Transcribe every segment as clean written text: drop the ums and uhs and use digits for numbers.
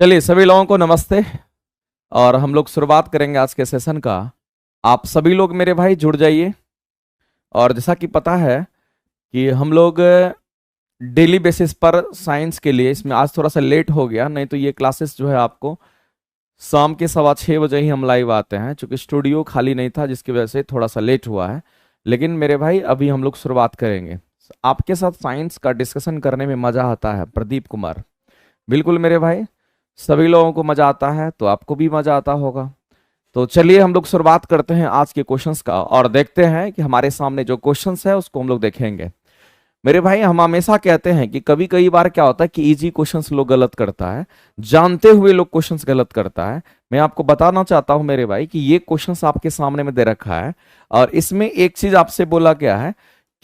चलिए सभी लोगों को नमस्ते। और हम लोग शुरुआत करेंगे आज के सेशन का। आप सभी लोग मेरे भाई जुड़ जाइए। और जैसा कि पता है कि हम लोग डेली बेसिस पर साइंस के लिए, इसमें आज थोड़ा सा लेट हो गया, नहीं तो ये क्लासेस जो है आपको शाम के 6:15 ही हम लाइव आते हैं, क्योंकि स्टूडियो खाली नहीं था जिसकी वजह से थोड़ा सा लेट हुआ है। लेकिन मेरे भाई अभी हम लोग शुरुआत करेंगे। आपके साथ साइंस का डिस्कशन करने में मजा आता है प्रदीप कुमार। बिल्कुल मेरे भाई, सभी लोगों को मजा आता है तो आपको भी मजा आता होगा। तो चलिए हम लोग शुरुआत करते हैं आज के क्वेश्चंस का और देखते हैं कि हमारे सामने जो क्वेश्चंस है उसको हम लोग देखेंगे। मेरे भाई हम हमेशा कहते हैं कि कभी कई बार क्या होता है कि इजी क्वेश्चंस लोग गलत करता है, जानते हुए लोग क्वेश्चंस गलत करता है। मैं आपको बताना चाहता हूं मेरे भाई कि ये क्वेश्चंस आपके सामने में दे रखा है और इसमें एक चीज आपसे बोला गया है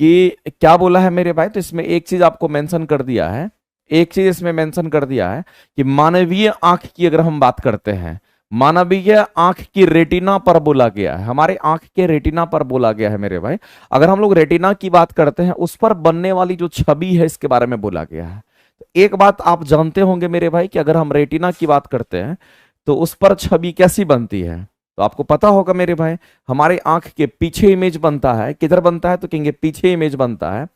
कि क्या बोला है मेरे भाई, तो इसमें एक चीज आपको मेंशन कर दिया है, एक चीज इसमें मेंशन कर दिया है कि मानवीय आंख की अगर हम बात करते हैं, मानवीय आंख की रेटिना पर बोला गया है, हमारे आंख के रेटिना पर बोला गया है मेरे भाई। अगर हम लोग रेटिना की बात करते हैं उस पर बनने वाली जो छवि है इसके बारे में बोला गया है। तो एक बात आप जानते होंगे मेरे भाई कि अगर हम रेटिना की बात करते हैं तो उस पर छवि कैसी बनती है, तो आपको पता होगा मेरे भाई, हमारे आंख के पीछे इमेज बनता है। किधर बनता है तो कहेंगे पीछे इमेज बनता है।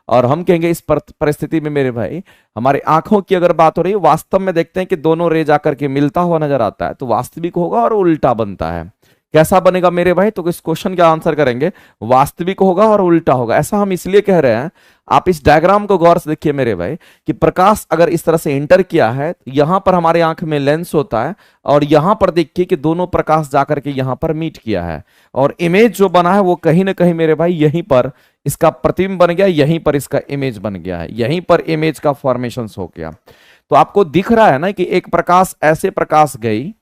और हम कहेंगे इस परिस्थिति में मेरे भाई हमारे आंखों की अगर बात हो रही है, वास्तव में देखते हैं कि दोनों रे जाकर के मिलता हुआ नजर आता है, तो वास्तविक होगा और उल्टा बनता है। कैसा बनेगा मेरे भाई, तो इस क्वेश्चन का आंसर करेंगे वास्तविक होगा और उल्टा होगा। ऐसा हम इसलिए कह रहे हैं, आप इस डायग्राम को गौर से देखिए मेरे भाई कि प्रकाश अगर इस तरह से इंटर किया है तो यहां पर हमारे आंख में लेंस होता है और यहां पर देखिए कि दोनों प्रकाश जाकर के यहां पर मीट किया है और इमेज जो बना है वो कहीं ना कहीं मेरे भाई यहीं पर इसका प्रतिबिंब बन गया, यहीं पर इसका इमेज बन गया है, यहीं पर इमेज का फॉर्मेशन हो गया। तो आपको दिख रहा है ना कि एक प्रकाश ऐसे प्रकाश गई,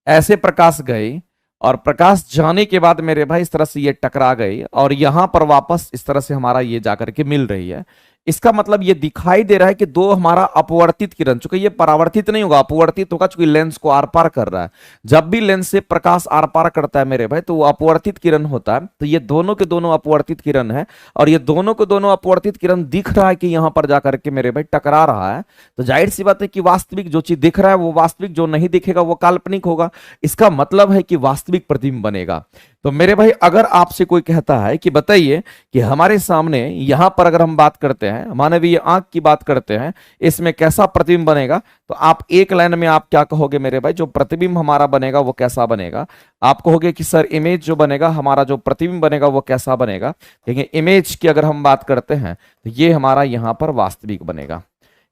ऐसे प्रकाश गई और प्रकाश जाने के बाद मेरे भाई इस तरह से ये टकरा गई और यहां पर वापस इस तरह से हमारा ये जाकर के मिल रही है। इसका मतलब ये दिखाई दे रहा है कि दो हमारा अपवर्तित किरण, चूंकि ये परावर्तित नहीं होगा, अपवर्तित होगा, चूंकि लेंस को आर पार कर रहा है। जब भी लेंस से प्रकाश आर पार करता है मेरे भाई तो वो अपवर्तित किरण होता है। तो ये दोनों के दोनों अपवर्तित किरण है और ये दोनों के दोनों अपवर्तित किरण दिख रहा है कि यहां पर जाकर के मेरे भाई टकरा रहा है। तो जाहिर सी बात है कि वास्तविक जो चीज दिख रहा है वो वास्तविक, जो नहीं दिखेगा वो काल्पनिक होगा। इसका मतलब है कि वास्तविक प्रतिबिंब बनेगा। तो मेरे भाई अगर आपसे कोई कहता है कि बताइए कि हमारे सामने यहां पर अगर हम बात करते हैं, मानवीय आंख की बात करते हैं, इसमें कैसा प्रतिबिंब बनेगा, तो आप एक लाइन में आप क्या कहोगे मेरे भाई, जो प्रतिबिंब हमारा बनेगा वो कैसा बनेगा। आप कहोगे कि सर इमेज जो बनेगा, हमारा जो प्रतिबिंब बनेगा वो कैसा बनेगा। देखिए इमेज की अगर हम बात करते हैं तो ये हमारा यहां पर वास्तविक बनेगा।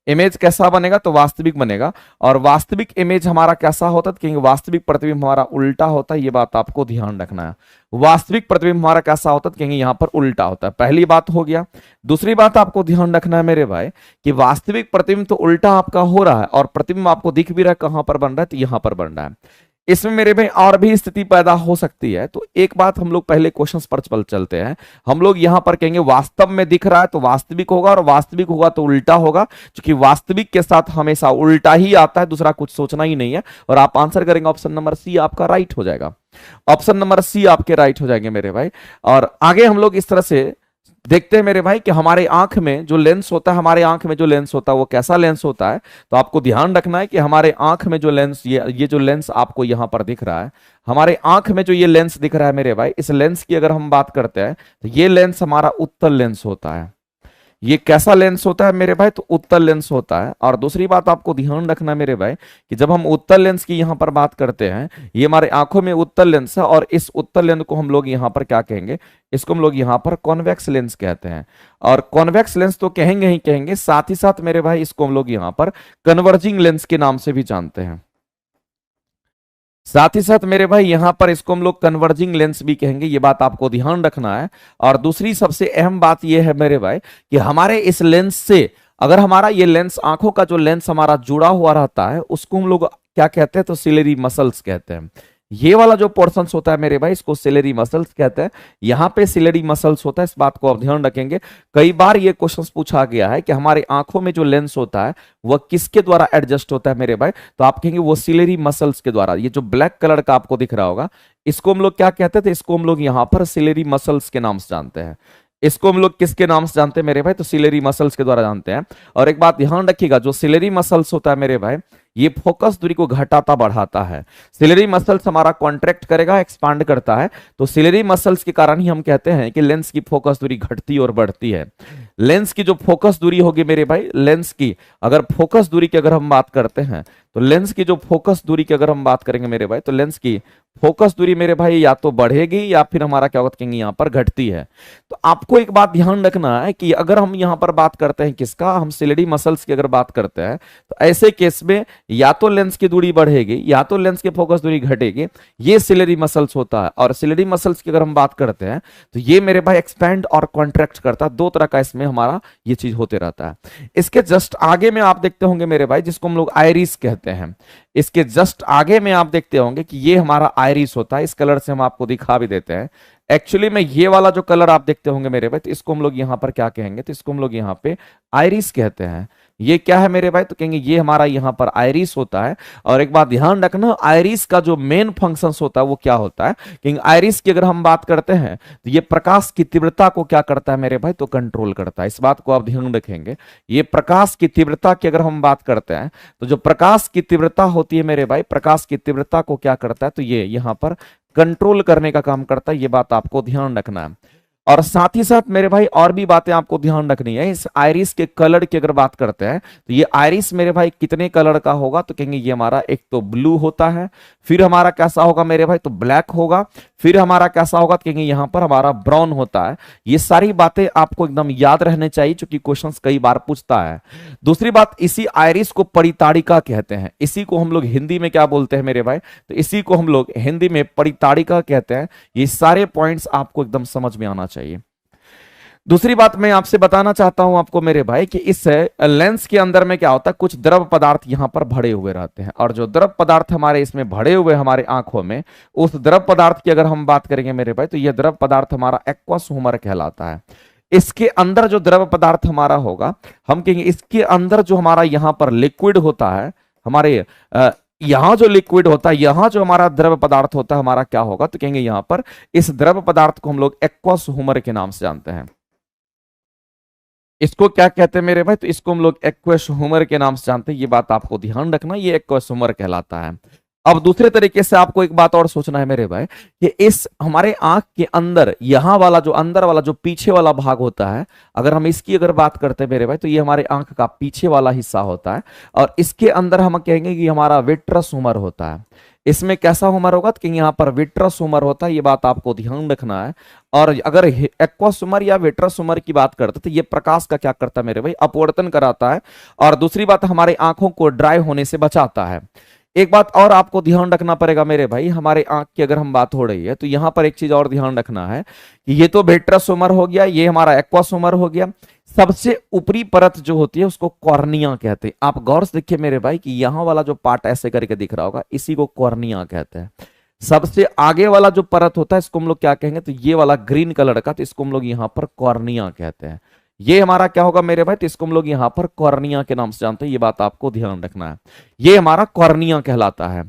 इमेज कैसा बनेगा तो वास्तविक बनेगा। और वास्तविक इमेज हमारा कैसा होता है, क्योंकि वास्तविक प्रतिबिंब हमारा उल्टा होता है, ये बात आपको ध्यान रखना है। वास्तविक प्रतिबिंब हमारा कैसा होता है, क्योंकि यहां पर उल्टा होता है। पहली बात हो गया। दूसरी बात आपको ध्यान रखना है मेरे भाई कि वास्तविक प्रतिबिंब तो उल्टा आपका हो रहा है और प्रतिबिंब आपको दिख भी रहा है कहां पर बन रहा है, तो यहां पर बन रहा है। इसमें मेरे भाई और भी स्थिति पैदा हो सकती है। तो एक बात हम लोग पहले क्वेश्चंस पर चलते हैं। हम लोग यहां पर कहेंगे वास्तव में दिख रहा है तो वास्तविक होगा और वास्तविक होगा तो उल्टा होगा, क्योंकि वास्तविक के साथ हमेशा उल्टा ही आता है, दूसरा कुछ सोचना ही नहीं है। और आप आंसर करेंगे ऑप्शन नंबर सी, आपका राइट हो जाएगा। ऑप्शन नंबर सी आपके राइट हो जाएंगे मेरे भाई। और आगे हम लोग इस तरह से देखते हैं मेरे भाई कि हमारे आंख में जो लेंस होता है, हमारे आंख में जो लेंस होता है वो कैसा लेंस होता है। तो आपको ध्यान रखना है कि हमारे आंख में जो लेंस, ये जो लेंस आपको यहां पर दिख रहा है, हमारे आंख में जो ये लेंस दिख रहा है मेरे भाई, इस लेंस की अगर हम बात करते हैं तो ये लेंस हमारा उत्तल लेंस होता है। ये कैसा लेंस होता है मेरे भाई, तो उत्तल लेंस होता है। और दूसरी बात आपको ध्यान रखना है मेरे भाई कि जब हम उत्तल लेंस की यहां पर बात करते हैं, ये हमारे आंखों में उत्तल लेंस है और इस उत्तल लेंस को हम लोग यहां पर क्या कहेंगे, इसको हम लोग यहां पर कॉन्वेक्स लेंस कहते हैं। और कॉन्वेक्स लेंस तो कहेंगे ही कहेंगे, साथ ही साथ मेरे भाई इसको हम लोग यहां पर कन्वर्जिंग लेंस के नाम से भी जानते हैं। साथ ही साथ मेरे भाई यहां पर इसको हम लोग कन्वर्जिंग लेंस भी कहेंगे, ये बात आपको ध्यान रखना है। और दूसरी सबसे अहम बात यह है मेरे भाई कि हमारे इस लेंस से, अगर हमारा ये लेंस, आंखों का जो लेंस हमारा जुड़ा हुआ रहता है, उसको हम लोग क्या कहते हैं, तो सिलेरी मसल्स कहते हैं। ये वाला जो पोर्शन होता है मेरे भाई, इसको सिलेरी मसल्स कहते हैं। यहां पे सिलेरी मसल्स होता है, इस बात को आप ध्यान रखेंगे। कई बार ये क्वेश्चन पूछा गया है कि हमारे आंखों में जो लेंस होता है वह किसके द्वारा एडजस्ट होता है मेरे भाई, तो आप कहेंगे वो सिलेरी मसल्स के द्वारा। ये जो ब्लैक कलर का आपको दिख रहा होगा, इसको हम लोग क्या कहते थे, इसको हम लोग यहां पर सिलेरी मसल्स के नाम से जानते हैं। इसको हम लोग किसके नाम से जानते हैं मेरे भाई? तो सिलेरी मसल्स के द्वारा जानते हैं। और एक बात ध्यान रखिएगा, जो सिलेरी मसल्स होता है मेरे भाई, ये फोकस दूरी को घटाता बढ़ाता है। सिलेरी मसल्स हमारा कॉन्ट्रैक्ट करेगा, एक्सपांड करता है, तो सिलेरी मसल्स के कारण ही हम कहते हैं कि लेंस की फोकस दूरी घटती और बढ़ती है। लेंस की जो फोकस दूरी होगी मेरे भाई, लेंस की अगर फोकस दूरी की अगर हम बात करते हैं, तो लेंस की जो फोकस दूरी की अगर हम बात करेंगे मेरे भाई, तो लेंस की फोकस दूरी मेरे भाई या तो बढ़ेगी या फिर हमारा क्या होगा कहेंगे यहाँ पर घटती है। तो आपको एक बात ध्यान रखना है कि अगर हम यहाँ पर बात करते हैं किसका, हम सिलेरी मसल्स की अगर बात करते हैं, तो ऐसे केस में या तो लेंस की दूरी बढ़ेगी या तो लेंस की फोकस दूरी घटेगी। ये सिलेरी मसल्स होता है। और सिलेरी मसल्स की अगर हम बात करते हैं, तो ये मेरे भाई एक्सपैंड और कॉन्ट्रैक्ट करता है, दो तरह का इसमें हमारा ये चीज होते रहता है। इसके जस्ट आगे में आप देखते होंगे मेरे भाई, जिसको हम लोग आइरिस कहते हैं, इसके जस्ट आगे में आप देखते होंगे कि ये हमारा आइरिस होता है। इस कलर से हम आपको दिखा भी देते हैं। एक्चुअली में ये वाला जो कलर आप देखते होंगे मेरे भाई, तो इसको हम लोग यहाँ पर क्या कहेंगे, तो इसको हम लोग यहाँ पे आइरिस कहते हैं। ये क्या है मेरे भाई, तो कहेंगे ये हमारा यहाँ पर आइरिस होता है। और एक बात ध्यान रखना, आइरिस का जो मेन फंक्शन होता है वो क्या होता है, क्योंकि आइरिस की अगर हम बात करते हैं, तो ये प्रकाश की तीव्रता को क्या करता है मेरे भाई, तो कंट्रोल करता है। इस बात को आप ध्यान रखेंगे। ये प्रकाश की तीव्रता की अगर हम बात करते हैं, तो जो प्रकाश की तीव्रता होती है मेरे भाई, प्रकाश की तीव्रता को क्या करता है, तो ये यहाँ पर कंट्रोल करने का काम करता है। ये बात आपको ध्यान रखना है। और साथ ही साथ मेरे भाई और भी बातें आपको ध्यान रखनी है। इस आइरिस के कलर की अगर बात करते हैं, तो ये आइरिस मेरे भाई कितने कलर का होगा, तो कहेंगे ये हमारा एक तो ब्लू होता है, फिर हमारा कैसा होगा मेरे भाई, तो ब्लैक होगा, फिर हमारा कैसा होगा, तो कहेंगे यहां पर हमारा ब्राउन होता है। ये सारी बातें आपको एकदम याद रहने चाहिए, क्योंकि क्वेश्चंस कई बार पूछता है। दूसरी बात, इसी आइरिस को परिताड़िका कहते हैं। इसी को हम लोग हिंदी में क्या बोलते हैं मेरे भाई, तो इसी को हम लोग हिंदी में परिताड़िका कहते हैं। ये सारे पॉइंट्स आपको एकदम समझ में आना चाहिए। दूसरी बात मैं आपसे बताना चाहता हूं आपको मेरे भाई, कि इस लेंस के अंदर में क्या होता है, कुछ द्रव पदार्थ यहां पर भरे हुए रहते हैं। और जो द्रव पदार्थ हमारे इसमें भरे हुए हमारे आंखों में, उस द्रव पदार्थ की अगर हम बात करेंगे मेरे भाई, तो यह द्रव पदार्थ हमारा एक्वस ह्यूमर कहलाता है। इसके अंदर जो द्रव पदार्थ हमारा होगा, हम कहेंगे इसके अंदर जो हमारा यहां पर लिक्विड होता है, हमारे यहां जो लिक्विड होता है, यहां जो हमारा द्रव पदार्थ होता है, हमारा क्या होगा, तो कहेंगे यहां पर इस द्रव पदार्थ को हम लोग एक्वस ह्यूमर के नाम से जानते हैं। इसको क्या कहते हैं मेरे भाई, तो इसको हम लोग एक्वस ह्यूमर के नाम से जानते हैं। ये बात आपको ध्यान रखना, ये एक्वस ह्यूमर कहलाता है। अब दूसरे तरीके से आपको एक बात और सोचना है मेरे भाई, कि इस हमारे आंख के अंदर यहां वाला जो अंदर वाला जो पीछे वाला भाग होता है, अगर हम इसकी अगर बात करते हैं मेरे भाई, तो ये हमारे आंख का पीछे वाला हिस्सा होता है। और इसके अंदर हम कहेंगे कि हमारा विट्रस ह्यूमर होता है। इसमें कैसा ह्यूमर होगा, कि यहाँ पर विट्रस ह्यूमर होता है। ये बात आपको ध्यान रखना है। और अगर एक्वस ह्यूमर या विट्रस ह्यूमर की बात करते हैं, तो ये प्रकाश का क्या करता है मेरे भाई, अपवर्तन कराता है। और दूसरी बात, हमारे आंखों को ड्राई होने से बचाता है। एक बात और आपको ध्यान रखना पड़ेगा मेरे भाई, हमारे आंख की अगर हम बात हो रही है, तो यहां पर एक चीज और ध्यान रखना है कि ये तो विट्रस ह्यूमर हो गया, ये हमारा एक्वस ह्यूमर हो गया। सबसे ऊपरी परत जो होती है उसको कॉर्निया कहते हैं। आप गौर से देखिए मेरे भाई, कि यहां वाला जो पार्ट ऐसे करके दिख रहा होगा, इसी को कॉर्निया कहते हैं। सबसे आगे वाला जो परत होता है, इसको हम लोग क्या कहेंगे, तो ये वाला ग्रीन कलर का, तो इसको हम लोग यहां पर कॉर्निया कहते हैं। ये हमारा क्या होगा मेरे भाई, तो इसको हम लोग यहां पर कॉर्निया के नाम से जानते हैं। ये बात आपको ध्यान रखना है, ये हमारा कॉर्निया कहलाता है।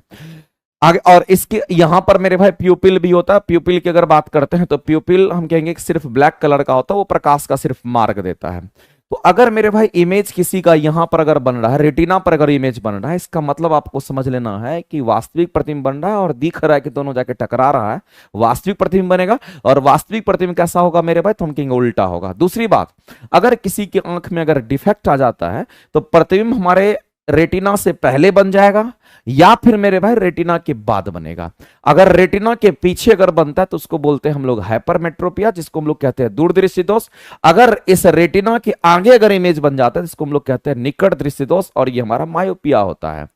आगे और इसके यहां पर मेरे भाई प्यूपिल भी होता है। प्यूपिल की अगर बात करते हैं, तो प्यूपिल हम कहेंगे कि सिर्फ ब्लैक कलर का होता है, वो प्रकाश का सिर्फ मार्ग देता है। तो अगर मेरे भाई इमेज किसी का यहां पर अगर बन रहा है, रेटिना पर अगर इमेज बन रहा है, इसका मतलब आपको समझ लेना है कि वास्तविक प्रतिबिंब बन रहा है और दिख रहा है कि दोनों जाके टकरा रहा है। वास्तविक प्रतिबिंब बनेगा, और वास्तविक प्रतिबिंब कैसा होगा मेरे भाई, तो हम कहेंगे उल्टा होगा। दूसरी बात, अगर किसी की आंख में अगर डिफेक्ट आ जाता है, तो प्रतिबिंब हमारे रेटिना से पहले बन जाएगा या फिर मेरे भाई रेटिना के बाद बनेगा। अगर रेटिना के पीछे अगर बनता है, तो उसको बोलते हैं हम लोग हाइपरमेट्रोपिया, जिसको हम लोग कहते हैं दूरदृष्टि दोष। अगर इस रेटिना के आगे अगर इमेज बन जाता है, जिसको हम लोग कहते हैं निकट दृष्टि दोष, और ये हमारा मायोपिया होता है।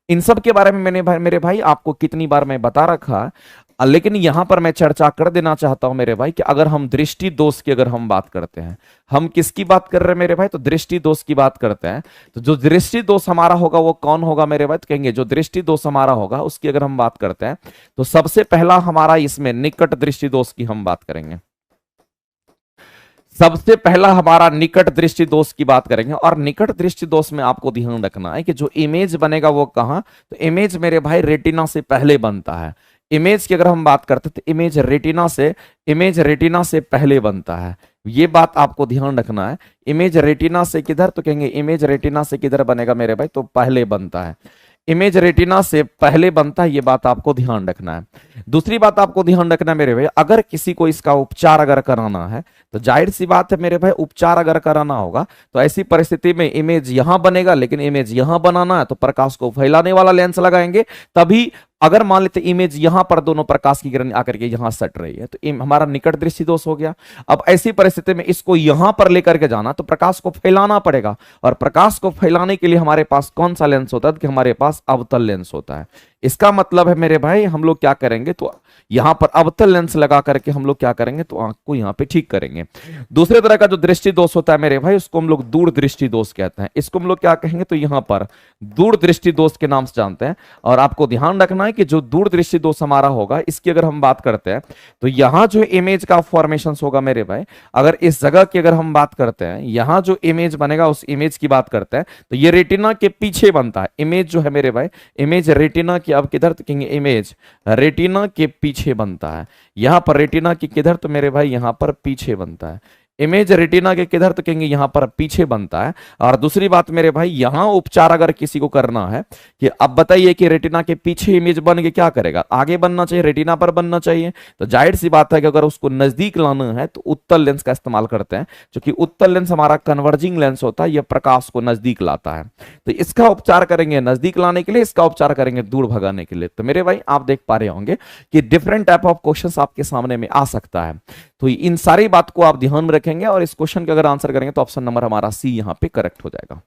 इन सब के बारे में मैंने मेरे भाई आपको कितनी बार मैं बता रखा, लेकिन यहां पर मैं चर्चा कर देना चाहता हूं मेरे भाई, कि अगर हम दृष्टि दोष की अगर हम बात करते हैं, हम किसकी बात कर रहे हैं मेरे भाई, तो दृष्टि दोष की बात करते हैं। तो जो दृष्टि दोष हमारा होगा वो कौन होगा मेरे भाई, तो कहेंगे जो दृष्टि दोष हमारा होगा उसकी अगर हम बात करते हैं, तो सबसे पहला हमारा इसमें निकट दृष्टि दोष की हम बात करेंगे। सबसे पहला हमारा निकट दृष्टि दोष की बात करेंगे। और निकट दृष्टि दोष में आपको ध्यान रखना है कि जो इमेज बनेगा वो कहां, तो इमेज मेरे भाई रेटिना से पहले बनता है। इमेज की अगर हम बात करते हैं तो इमेज रेटिना से पहले बनता है। ये बात आपको ध्यान रखना है। इमेज रेटिना से किधर, तो कहेंगे इमेज रेटिना से किधर बनेगा मेरे भाई, तो पहले बनता है। इमेज रेटिना से पहले बनता है, ये बात आपको ध्यान रखना है। दूसरी बात आपको ध्यान रखना है मेरे भाई, अगर किसी को इसका उपचार अगर कराना है तो जाहिर सी बात है मेरे भाई, उपचार अगर कराना होगा तो ऐसी परिस्थिति में इमेज यहां बनेगा, लेकिन इमेज यहां बनाना है तो प्रकाश को फैलाने वाला लेंस लगाएंगे। तभी अगर मान लेते इमेज यहां पर दोनों प्रकाश की किरण आकर के यहां सट रही है तो हमारा निकट दृष्टि दोष हो गया। अब ऐसी परिस्थिति में इसको यहां पर लेकर के जाना तो प्रकाश को फैलाना पड़ेगा, और प्रकाश को फैलाने के लिए हमारे पास कौन सा लेंस होता है, कि हमारे पास अवतल लेंस होता है। इसका मतलब है मेरे भाई हम लोग क्या करेंगे, तो यहां पर अवतल लेंस लगा करके हम लोग क्या करेंगे, तो आंख को यहां पे ठीक करेंगे। दूसरे तरह का जो दृष्टि दोष होता है मेरे भाई, उसको हम लोग दूर दृष्टि दोष कहते हैं। इसको हम लोग क्या कहेंगे, तो यहां पर दूर दृष्टि दोष के नाम से जानते हैं। और आपको ध्यान रखना है कि जो दूर दृष्टि दोष हमारा होगा, इसकी अगर हम बात करते हैं तो यहां जो इमेज का फॉर्मेशन होगा मेरे भाई, अगर इस जगह की अगर हम बात करते हैं, यहां जो इमेज बनेगा उस इमेज की बात करते हैं, तो ये रेटिना के पीछे बनता है। इमेज जो है मेरे भाई, इमेज रेटिना की, अब किधर तो कहेंगे इमेज रेटिना के पीछे बनता है। यहां पर रेटिना की किधर, तो मेरे भाई यहां पर पीछे बनता है। इमेज रेटिना के किधर, तो कहेंगे यहां पर पीछे बनता है। और दूसरी बात मेरे भाई, यहां उपचार अगर किसी को करना है कि अब बताइए कि रेटिना के पीछे इमेज बन के क्या करेगा, आगे बनना चाहिए, रेटिना पर बनना चाहिए। तो जाहिर सी बात है कि अगर उसको नजदीक लाना है तो उत्तल लेंस का इस्तेमाल करते हैं, क्योंकि उत्तल लेंस हमारा कन्वर्जिंग लेंस होता है, यह प्रकाश को नजदीक लाता है। तो इसका उपचार करेंगे नजदीक लाने के लिए, इसका उपचार करेंगे दूर भगाने के लिए। तो मेरे भाई आप देख पा रहे होंगे कि डिफरेंट टाइप ऑफ क्वेश्चंस आपके सामने में आ सकता है। तो इन सारी बात को आप ध्यान में रखेंगे और इस क्वेश्चन का अगर आंसर करेंगे तो ऑप्शन नंबर हमारा सी यहां पे करेक्ट हो जाएगा।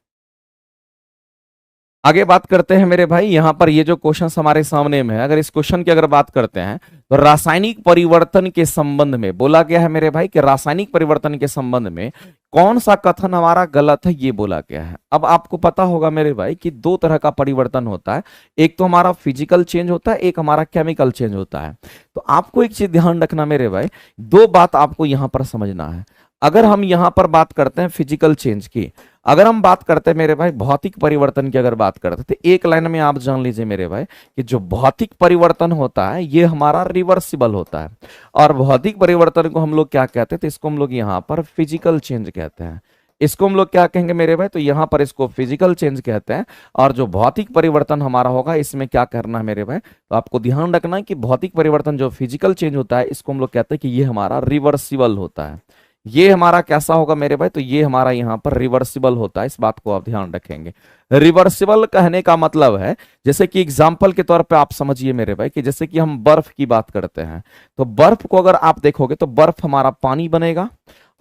आगे बात करते हैं मेरे भाई, यहां पर ये जो क्वेश्चन हमारे सामने में है, अगर इस क्वेश्चन की अगर बात करते हैं तो रासायनिक परिवर्तन के संबंध में बोला गया है मेरे भाई कि रासायनिक परिवर्तन के संबंध में कौन सा कथन हमारा गलत है, ये बोला गया है। अब आपको पता होगा मेरे भाई कि दो तरह का परिवर्तन होता है, एक तो हमारा फिजिकल चेंज होता है, एक हमारा केमिकल चेंज होता है। तो आपको एक चीज ध्यान रखना मेरे भाई, दो बात आपको यहां पर समझना है। अगर हम यहां पर बात करते हैं फिजिकल चेंज की, अगर हम बात करते हैं मेरे भाई भौतिक परिवर्तन की अगर बात करते हैं, तो एक लाइन में आप जान लीजिए मेरे भाई कि जो भौतिक परिवर्तन होता है ये हमारा रिवर्सिबल होता है। और भौतिक परिवर्तन को हम लोग क्या कहते हैं, तो इसको हम लोग यहाँ पर फिजिकल चेंज कहते हैं। इसको हम लोग क्या कहेंगे मेरे भाई, तो यहाँ पर इसको फिजिकल चेंज कहते हैं। और जो भौतिक परिवर्तन हमारा होगा इसमें क्या करना है मेरे भाई, तो आपको ध्यान रखना है कि भौतिक परिवर्तन जो फिजिकल चेंज होता है इसको हम लोग कहते हैं कि ये हमारा रिवर्सिबल होता है। ये हमारा कैसा होगा मेरे भाई, तो ये हमारा यहाँ पर रिवर्सिबल होता है। इस बात को आप ध्यान रखेंगे। रिवर्सिबल कहने का मतलब है, जैसे कि एग्जाम्पल के तौर पे आप समझिए मेरे भाई कि जैसे कि हम बर्फ की बात करते हैं, तो बर्फ को अगर आप देखोगे तो बर्फ हमारा पानी बनेगा,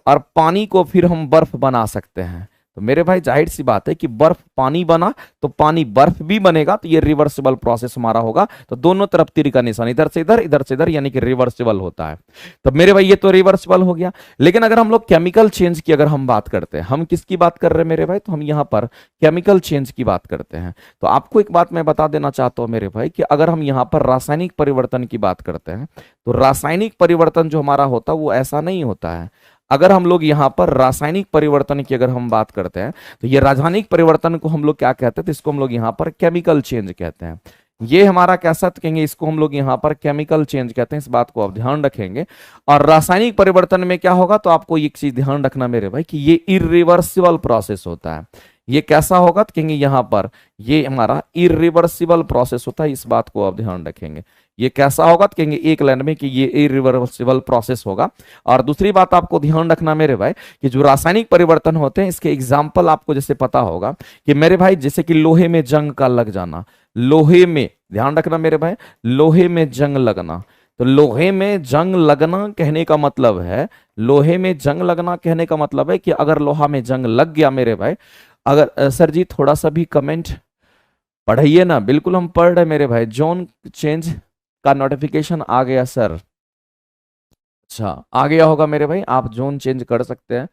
और पानी को फिर हम बर्फ बना सकते हैं। तो मेरे भाई जाहिर सी बात है कि बर्फ पानी बना तो पानी बर्फ भी बनेगा, तो ये रिवर्सिबल प्रोसेस हमारा होगा। तो दोनों तरफ तीर का निशान, इधर से इधर, यानी कि रिवर्सिबल होता है। तो मेरे भाई ये तो रिवर्सिबल हो गया। लेकिन अगर हम लोग केमिकल चेंज की अगर हम बात करते हैं, हम किसकी बात कर रहे हैं मेरे भाई, तो हम यहाँ पर केमिकल चेंज की बात करते हैं। तो आपको एक बात मैं बता देना चाहता हूं मेरे भाई कि अगर हम यहाँ पर रासायनिक परिवर्तन की बात करते हैं, तो रासायनिक परिवर्तन जो हमारा होता है वो ऐसा नहीं होता है। अगर हम लोग यहाँ पर रासायनिक परिवर्तन की अगर हम बात करते हैं, तो ये रासायनिक परिवर्तन को हम लोग क्या कहते हैं, तो इसको हम लोग यहाँ पर केमिकल चेंज कहते हैं। ये हमारा कैसा कहेंगे, इसको हम लोग यहाँ पर केमिकल चेंज कहते हैं। इस बात को आप ध्यान रखेंगे। और रासायनिक परिवर्तन में क्या होगा, तो आपको एक चीज ध्यान रखना मेरे भाई कि ये इरिवर्सिबल प्रोसेस होता है। ये कैसा होगा, तो कहेंगे यहाँ पर ये हमारा इरिवर्सिबल प्रोसेस होता है। इस बात को आप ध्यान रखेंगे। ये कैसा होगा, तो कहेंगे एक लाइन में कि ये इरिवर्सिबल प्रोसेस होगा। और दूसरी बात आपको ध्यान रखना मेरे भाई कि जो रासायनिक परिवर्तन होते हैं इसके एग्जाम्पल आपको जैसे पता होगा कि मेरे भाई जैसे कि लोहे में जंग का लग जाना, लोहे में ध्यान रखना मेरे भाई, लोहे में जंग लगना। तो लोहे में जंग लगना कहने का मतलब है, लोहे में जंग लगना कहने का मतलब है कि अगर लोहा में जंग लग गया मेरे भाई, अगर सर जी थोड़ा सा भी कमेंट पढ़ाइए ना, बिल्कुल हम पढ़ रहे मेरे भाई। जोन चेंज का नोटिफिकेशन आ गया सर, अच्छा आ गया होगा मेरे भाई, आप जोन चेंज कर सकते हैं।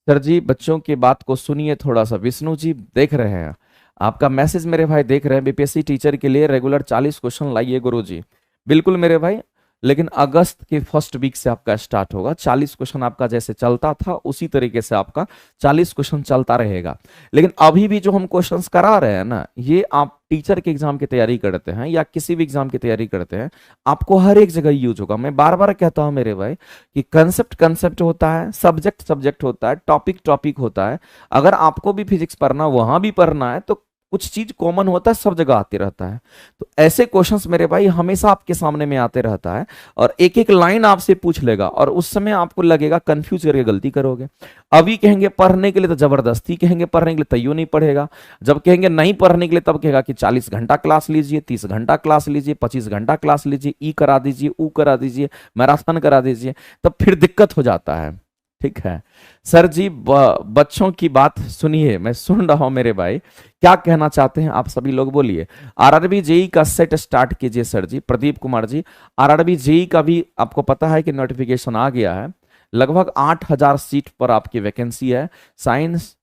सर जी बच्चों की बात को सुनिए थोड़ा सा। विष्णु जी देख रहे हैं आपका मैसेज मेरे भाई, देख रहे हैं। बीपीएससी टीचर के लिए रेगुलर 40 क्वेश्चन लाइए गुरु जी। बिल्कुल मेरे भाई, लेकिन अगस्त के फर्स्ट वीक से आपका स्टार्ट होगा। 40 क्वेश्चन आपका जैसे चलता था उसी तरीके से आपका 40 क्वेश्चन चलता रहेगा। लेकिन अभी भी जो हम क्वेश्चंस करा रहे हैं ना, ये आप टीचर के एग्जाम की तैयारी करते हैं या किसी भी एग्जाम की तैयारी करते हैं, आपको हर एक जगह यूज होगा। मैं बार बार कहता हूं मेरे भाई कि कंसेप्ट कंसेप्ट होता है, सब्जेक्ट सब्जेक्ट होता है, टॉपिक टॉपिक होता है। अगर आपको भी फिजिक्स पढ़ना, वहां भी पढ़ना है, तो कुछ चीज कॉमन होता है, सब जगह आते रहता है। तो ऐसे क्वेश्चंस मेरे भाई हमेशा आपके सामने में आते रहता है, और एक एक लाइन आपसे पूछ लेगा, और उस समय आपको लगेगा कंफ्यूज करके गलती करोगे। अभी कहेंगे पढ़ने के लिए तो जबरदस्ती कहेंगे पढ़ने के लिए, तैयो नहीं पढ़ेगा। जब कहेंगे नहीं पढ़ने के लिए, तब कहेगा कि 40 घंटा क्लास लीजिए, 30 घंटा क्लास लीजिए, 25 घंटा क्लास लीजिए, ई करा दीजिए, ऊ करा दीजिए, मैराथन करा दीजिए, तब फिर दिक्कत हो जाता है। ठीक है सर जी, बच्चों की बात सुनिए, मैं सुन रहा हूं मेरे भाई, क्या कहना चाहते हैं आप सभी लोग बोलिए। आरआरबी जेई का सेट स्टार्ट कीजिए सर जी, प्रदीप कुमार जी। आरआरबी जेई का भी आपको पता है कि नोटिफिकेशन आ गया है। लगभग 8,000 सीट पर आपकी वैकेंसी है। साइंस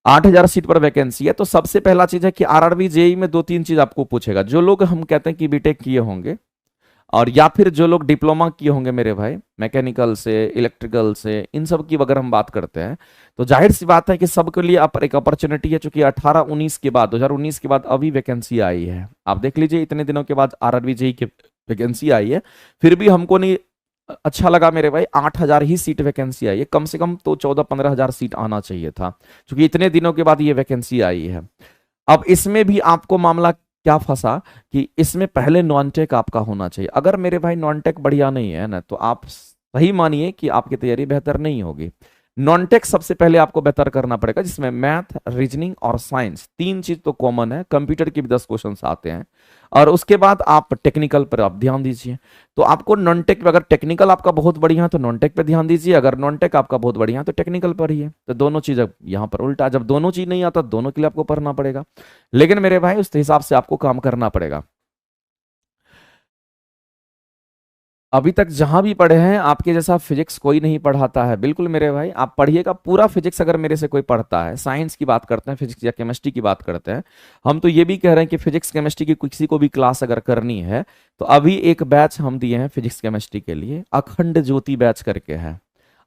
8,000 सीट पर वैकेंसी है। तो सबसे पहला चीज है कि आरआरबी जेई में दो तीन चीज आपको पूछेगा। जो लोग हम कहते हैं कि बीटेक किए होंगे, और या फिर जो लोग डिप्लोमा किए होंगे मेरे भाई, मैकेनिकल से, इलेक्ट्रिकल से, इन सब की अगर हम बात करते हैं, तो जाहिर सी बात है कि सबके लिए एक अपॉर्चुनिटी है। चूंकि 18-19 के बाद, 2019 के बाद अभी वैकेंसी आई है। आप देख लीजिए, इतने दिनों के बाद आरआरबी जेई की वैकेंसी आई है। फिर भी हमको नहीं अच्छा लगा मेरे भाई, 8,000 ही सीट वैकेंसी आई है। कम से कम तो 14-15 हजार सीट आना चाहिए था, क्योंकि इतने दिनों के बाद ये वैकेंसी आई है। अब इसमें भी आपको मामला क्या फंसा कि इसमें पहले नॉन टेक आपका होना चाहिए। अगर मेरे भाई नॉन टेक बढ़िया नहीं है ना, तो आप सही मानिए कि आपकी तैयारी बेहतर नहीं होगी। नॉन टेक सबसे पहले आपको बेहतर करना पड़ेगा, जिसमें मैथ, रीजनिंग और साइंस, तीन चीज तो कॉमन है। कंप्यूटर के भी 10 क्वेश्चन आते हैं, और उसके बाद आप टेक्निकल पर आप ध्यान दीजिए। तो आपको नॉन टेक पे, अगर टेक्निकल आपका बहुत बढ़िया है तो नॉन टेक पे ध्यान दीजिए, अगर नॉन टेक आपका बहुत बढ़िया है तो टेक्निकल पर ही है। तो दोनों चीज अब यहाँ पर उल्टा, जब दोनों चीज नहीं आता, दोनों के लिए आपको पढ़ना पड़ेगा। लेकिन मेरे भाई उस हिसाब से आपको काम करना पड़ेगा। अभी तक जहां भी पढ़े हैं, आपके जैसा फिजिक्स कोई नहीं पढ़ाता है। बिल्कुल मेरे भाई, आप पढ़िएगा पूरा फिजिक्स। अगर मेरे से कोई पढ़ता है, साइंस की बात करते हैं, फिजिक्स या केमिस्ट्री की बात करते हैं, हम तो ये भी कह रहे हैं कि फिजिक्स केमिस्ट्री की किसी को भी क्लास अगर करनी है, तो अभी एक बैच हम दिए हैं फिजिक्स केमिस्ट्री के लिए, अखंड ज्योति बैच करके है।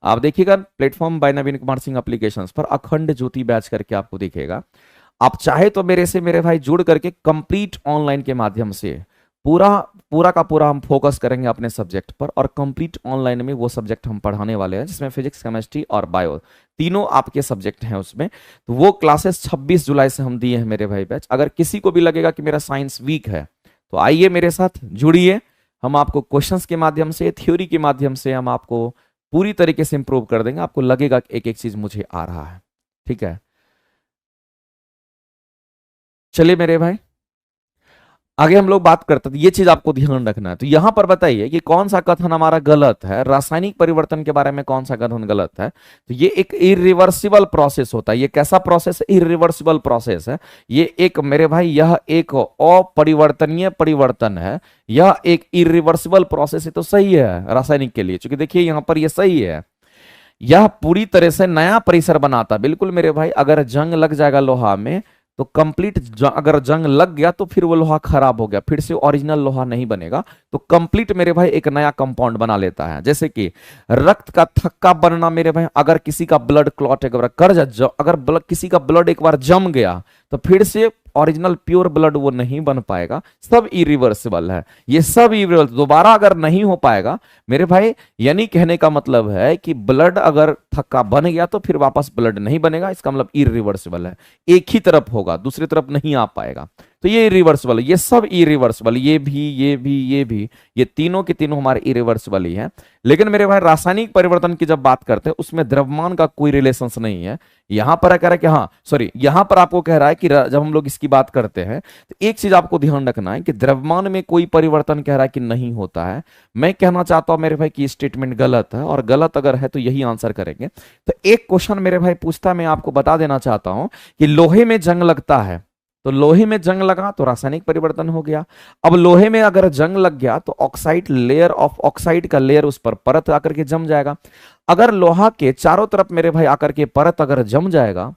आप देखिएगा प्लेटफॉर्म बाय नवीन कुमार सिंह एप्लीकेशन पर अखंड ज्योति बैच करके आपको दिखेगा। आप चाहे तो मेरे से मेरे भाई जुड़ करके कंप्लीट ऑनलाइन के माध्यम से पूरा पूरा का पूरा हम फोकस करेंगे अपने सब्जेक्ट पर, और कंप्लीट ऑनलाइन में वो सब्जेक्ट हम पढ़ाने वाले हैं, जिसमें फिजिक्स, केमिस्ट्री और बायो तीनों आपके सब्जेक्ट हैं उसमें। तो वो क्लासेस 26 जुलाई से हम दिए हैं मेरे भाई बैच। अगर किसी को भी लगेगा कि मेरा साइंस वीक है, तो आइए मेरे साथ जुड़िए। हम आपको क्वेश्चंस के माध्यम से, थ्योरी के माध्यम से हम आपको पूरी तरीके से इंप्रूव कर देंगे। आपको लगेगा कि एक एक चीज मुझे आ रहा है। ठीक है, चलिए मेरे भाई आगे हम लोग बात करते हैं। ये चीज आपको ध्यान रखना है। तो यहां पर बताइए कि कौन सा कथन हमारा गलत है, रासायनिक परिवर्तन के बारे में कौन सा कथन गलत है। तो ये एक इरिवर्सिबल प्रोसेस होता है। ये कैसा प्रोसेस है? इरिवर्सिबल प्रोसेस है। ये एक मेरे भाई, यह एक अपरिवर्तनीय परिवर्तन है। यह एक इरिवर्सिबल प्रोसेस है। तो सही है रासायनिक के लिए, क्योंकि देखिए यहां पर यह सही है। यह पूरी तरह से नया परिसर बनाता। बिल्कुल मेरे भाई, अगर जंग लग जाएगा लोहा में, तो कंप्लीट अगर जंग लग गया तो फिर वो लोहा खराब हो गया, फिर से ओरिजिनल लोहा नहीं बनेगा। तो कंप्लीट मेरे भाई एक नया कंपाउंड बना लेता है। जैसे कि रक्त का थक्का बनना मेरे भाई, अगर किसी का ब्लड क्लॉट एक बार अगर किसी का ब्लड एक बार जम गया, तो फिर से ओरिजिनल प्योर ब्लड वो नहीं बन पाएगा। सब इरिवर्सिबल है। ये सब इरिवर्सिबल दोबारा अगर नहीं हो पाएगा मेरे भाई, यानी कहने का मतलब है कि ब्लड अगर थक्का बन गया तो फिर वापस ब्लड नहीं बनेगा। इसका मतलब इरिवर्सिबल है, एक ही तरफ होगा, दूसरी तरफ नहीं आ पाएगा। तो ये इरिवर्सिबल है। ये सब इरिवर्सिबल, ये भी, ये भी, ये भी, ये तीनों के तीनों हमारे इरिवर्सिबल ही हैं। लेकिन मेरे भाई रासायनिक परिवर्तन की जब बात करते हैं, उसमें द्रव्यमान का कोई रिलेशन नहीं है। यहां पर कह रहा है कि हाँ सॉरी, यहां पर आपको कह रहा है कि जब हम लोग इसकी बात करते हैं, तो एक चीज आपको ध्यान रखना है कि द्रव्यमान में कोई परिवर्तन कह रहा है कि नहीं होता है। मैं कहना चाहता हूं मेरे भाई कि स्टेटमेंट गलत है, और गलत अगर है तो यही आंसर करेंगे। तो एक क्वेश्चन मेरे भाई पूछता, मैं आपको बता देना चाहता हूं कि लोहे में जंग लगता है, तो लोहे में जंग लगा तो रासायनिक परिवर्तन हो गया। अब लोहे में अगर जंग लग गया तो ऑक्साइड, लेयर ऑफ ऑक्साइड का लेयर उस पर परत आकर के जम जाएगा। अगर लोहा के चारों तरफ मेरे भाई आकर के परत अगर जम जाएगा,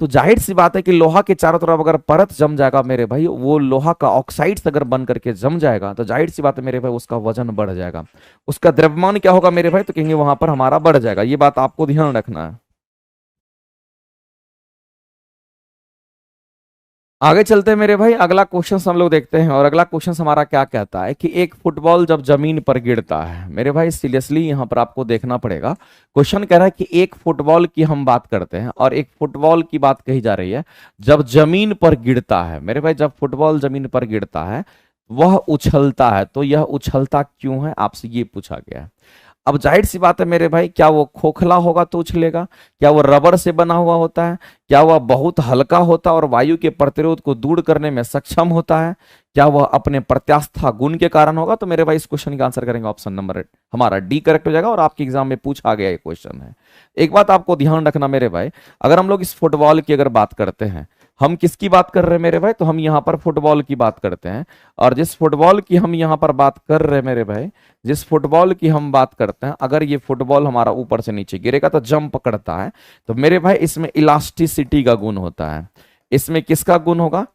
तो जाहिर सी बात है कि लोहा के चारों तरफ अगर परत जम जाएगा मेरे भाई, वो लोहा का ऑक्साइड अगर बन करके जम जाएगा, तो जाहिर सी बात है मेरे भाई उसका वजन बढ़ जाएगा। उसका द्रव्यमान क्या होगा मेरे भाई? तो कहेंगे वहां पर हमारा बढ़ जाएगा। ये बात आपको ध्यान रखना है। आगे चलते हैं मेरे भाई, अगला क्वेश्चन हम लोग देखते हैं। और अगला क्वेश्चन हमारा क्या कहता है कि एक फुटबॉल जब जमीन पर गिरता है, मेरे भाई सीरियसली यहां पर आपको देखना पड़ेगा। क्वेश्चन कह रहा है कि एक फुटबॉल की हम बात करते हैं और एक फुटबॉल की बात कही जा रही है जब जमीन पर गिरता है। मेरे भाई जब फुटबॉल जमीन पर गिरता है वह उछलता है, तो यह उछलता क्यों है, आपसे ये पूछा गया है। अब जाहिर सी बात है मेरे भाई, क्या वो खोखला होगा तो उछलेगा, क्या वो रबड़ से बना हुआ होता है, क्या वह बहुत हल्का होता है और वायु के प्रतिरोध को दूर करने में सक्षम होता है, क्या वह अपने प्रत्यास्था गुण के कारण होगा। तो मेरे भाई इस क्वेश्चन का आंसर करेंगे ऑप्शन नंबर हमारा डी करेक्ट हो जाएगा और आपके एग्जाम में पूछा गया ये क्वेश्चन है। एक बात आपको ध्यान रखना मेरे भाई, अगर हम लोग इस फुटबॉल की अगर बात करते हैं, हम किसकी बात कर रहे हैं मेरे भाई, तो हम यहाँ पर फुटबॉल की बात करते हैं। और जिस फुटबॉल की हम यहाँ पर बात कर रहे हैं मेरे भाई, जिस फुटबॉल की हम बात करते हैं, अगर ये फुटबॉल हमारा ऊपर से नीचे गिरेगा तो जंप करता है, तो मेरे भाई इसमें इलास्टिसिटी का गुण होता है। इसमें किसका गुण होगा,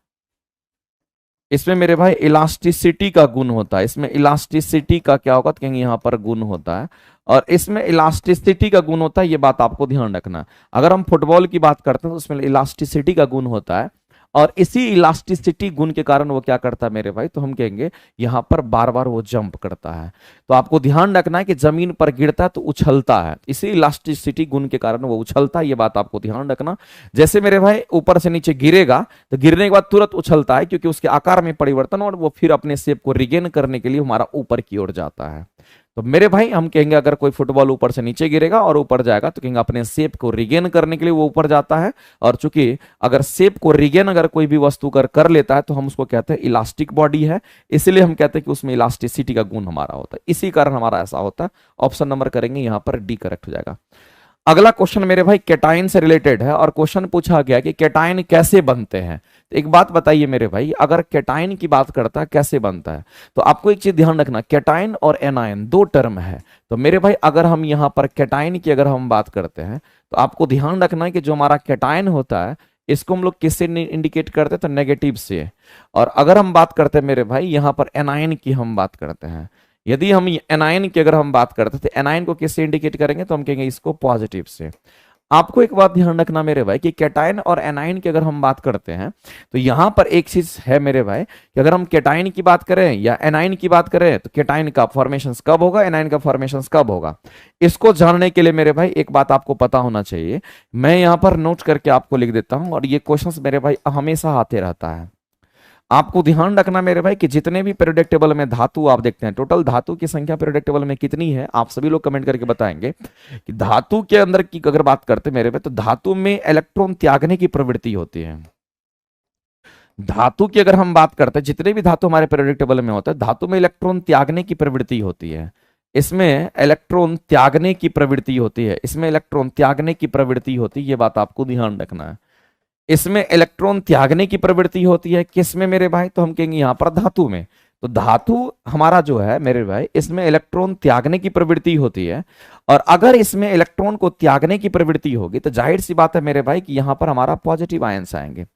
इसमें मेरे भाई इलास्टिसिटी का गुण होता है। इसमें इलास्टिसिटी का क्या होगा, तो कहेंगे यहाँ पर गुण होता है। और इसमें इलास्टिसिटी का गुण होता है, ये बात आपको ध्यान रखना। अगर हम फुटबॉल की बात करते हैं तो उसमें इलास्टिसिटी का गुण होता है और इसी इलास्टिसिटी गुण के कारण वो क्या करता है मेरे भाई, तो हम कहेंगे यहाँ पर बार बार वो जंप करता है। तो आपको ध्यान रखना है कि जमीन पर गिरता है तो उछलता है, इसी इलास्टिसिटी गुण के कारण वो उछलता है, ये बात आपको ध्यान रखना। जैसे मेरे भाई ऊपर से नीचे गिरेगा तो गिरने के बाद तुरंत उछलता है, क्योंकि उसके आकार में परिवर्तन और वो फिर अपने शेप को रिगेन करने के लिए हमारा ऊपर की ओर जाता है। तो मेरे भाई हम कहेंगे अगर कोई फुटबॉल ऊपर से नीचे गिरेगा और ऊपर जाएगा तो कहेंगे अपने शेप को रिगेन करने के लिए वो ऊपर जाता है। और चूंकि अगर शेप को रिगेन अगर कोई भी वस्तु कर लेता है तो हम उसको कहते हैं इलास्टिक बॉडी है, इसलिए हम कहते हैं कि उसमें इलास्टिसिटी का गुण हमारा होता है, इसी कारण हमारा ऐसा होता है। ऑप्शन नंबर करेंगे यहां पर डी करेक्ट हो जाएगा। अगला क्वेश्चन मेरे भाई कैटाइन से रिलेटेड है और क्वेश्चन पूछा गया कि कैटाइन कैसे बनते हैं। तो एक बात बताइए मेरे भाई, अगर कैटाइन की बात करता है कैसे बनता है, तो आपको एक चीज ध्यान रखना, कैटाइन और एनायन दो टर्म है। तो मेरे भाई अगर हम यहां पर कैटाइन की अगर हम बात करते हैं तो आपको ध्यान रखना है कि जो हमारा कैटाइन होता है इसको हम लोग किससे इंडिकेट करते हैं, तो नेगेटिव से। और अगर हम बात करते हैं मेरे भाई यहां पर एनायन की हम बात करते हैं, यदि हम एनायन की अगर हम बात करते हैं तो एनायन को किससे इंडिकेट करेंगे, तो हम कहेंगे इसको पॉजिटिव से। आपको एक बात ध्यान रखना मेरे भाई कि कैटाइन और एनायन की अगर हम बात करते हैं तो यहां पर एक चीज है मेरे भाई कि अगर हम कैटाइन की बात करें या एनायन की बात करें तो कैटाइन का फॉर्मेशन कब होगा, एनायन का फॉर्मेशन कब होगा, इसको जानने के लिए मेरे भाई एक बात आपको पता होना चाहिए। मैं यहां पर नोट करके आपको लिख देता हूं और ये क्वेश्चन मेरे भाई हमेशा आते रहता है। आपको ध्यान रखना मेरे भाई कि जितने भी पीरियोडिक टेबल में धातु आप देखते हैं, टोटल धातु की संख्या पीरियोडिक टेबल में कितनी है, आप सभी लोग कमेंट करके बताएंगे कि धातु के अंदर की अगर बात करते हैं मेरे भाई, तो धातु में इलेक्ट्रॉन त्यागने की प्रवृत्ति होती है। धातु की अगर हम बात करते हैं, जितने भी धातु हमारे पीरियोडिक टेबल में होते हैं, धातु में इलेक्ट्रॉन त्यागने की प्रवृत्ति होती है। इसमें इलेक्ट्रॉन त्यागने की प्रवृत्ति होती है, इसमें इलेक्ट्रॉन त्यागने की प्रवृत्ति होती है, ये बात आपको ध्यान रखना है। इसमें इलेक्ट्रॉन त्यागने की प्रवृत्ति होती है किसमें मेरे भाई, तो हम कहेंगे यहां पर धातु में। तो धातु हमारा जो है मेरे भाई इसमें इलेक्ट्रॉन त्यागने की प्रवृत्ति होती है। और अगर इसमें इलेक्ट्रॉन को त्यागने की प्रवृत्ति होगी तो जाहिर सी बात है मेरे भाई कि यहां पर हमारा पॉजिटिव आयंस आएंगे।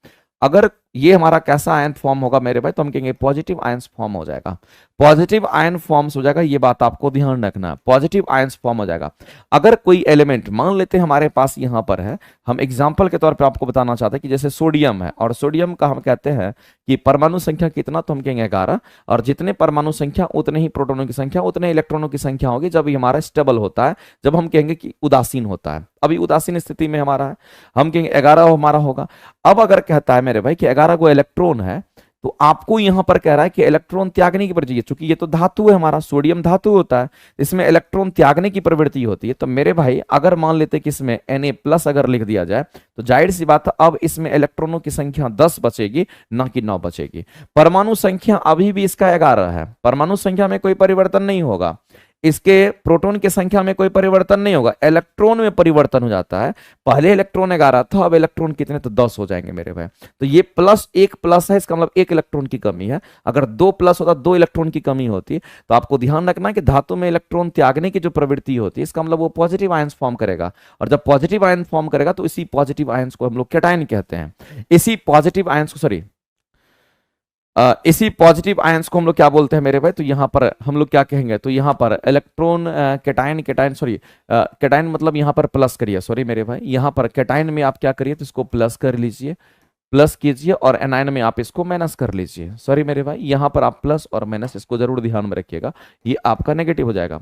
अगर ये हमारा कैसा आयन फॉर्म होगा मेरे भाई, तो हम कहेंगे पॉजिटिव आयंस फॉर्म हो जाएगा, पॉजिटिव आयन फॉर्म्स हो जाएगा, ये बात आपको ध्यान रखना, पॉजिटिव आयंस फॉर्म हो जाएगा। अगर कोई एलिमेंट मान लेते हैं हमारे पास यहां पर है, हम एग्जांपल के तौर पे आपको बताना चाहते हैं कि जैसे सोडियम है और सोडियम का हम कहते हैं कि परमाणु संख्या कितना, तो हम कहेंगे 11। और जितने परमाणु संख्या उतने ही प्रोटॉनों की संख्या, उतने इलेक्ट्रॉनों की संख्या होगी जब ये हमारा स्टेबल होता है, जब हम कहेंगे कि उदासीन होता है। अभी उदासीन स्थिति में हमारा है, हम कहेंगे 11 हमारा होगा। अब अगर कहता है मेरे भाई कि 11 को इलेक्ट्रॉन है, तो आपको यहां पर कह रहा है कि इलेक्ट्रॉन त्यागने की प्रवृत्ति, चूंकि ये तो धातु है हमारा, सोडियम धातु होता है, इसमें इलेक्ट्रॉन त्यागने की प्रवृत्ति होती है। तो मेरे भाई अगर मान लेते कि इसमें Na+ अगर लिख दिया जाए तो जाहिर सी बात है अब इसमें इलेक्ट्रॉनों की संख्या 10 बचेगी, ना कि 9 बचेगी। परमाणु संख्या अभी भी इसका 11 है, परमाणु संख्या में कोई परिवर्तन नहीं होगा, इसके प्रोटॉन की संख्या में कोई परिवर्तन नहीं होगा, इलेक्ट्रॉन में परिवर्तन हो जाता है। पहले इलेक्ट्रॉन 11 था, अब इलेक्ट्रॉन कितने, तो 10 हो जाएंगे मेरे भाई। तो ये +1 है, इसका मतलब 1 इलेक्ट्रॉन की कमी है। अगर 2+ होता, 2 इलेक्ट्रॉन की कमी होती। तो आपको ध्यान रखना है कि धातु में इलेक्ट्रॉन त्यागने की जो प्रवृत्ति होती है, इसका मतलब वो पॉजिटिव आयंस फॉर्म करेगा, और जब पॉजिटिव आयन फॉर्म करेगा तो इसी पॉजिटिव आयंस को हम लोग कैटायन कहते हैं। इसी पॉजिटिव आयंस को इसी पॉजिटिव आयंस को हम लोग क्या बोलते हैं मेरे भाई, तो यहां पर हम लोग क्या कहेंगे, तो यहां पर इलेक्ट्रॉन कैटायन मतलब यहां पर प्लस करिए, सॉरी मेरे भाई, यहां पर कैटायन में आप क्या करिए तो इसको प्लस कर लीजिए, प्लस कीजिए और एनायन में आप इसको माइनस कर लीजिए। सॉरी मेरे भाई, यहां पर आप प्लस और माइनस इसको जरूर ध्यान में रखिएगा, ये आपका नेगेटिव हो जाएगा।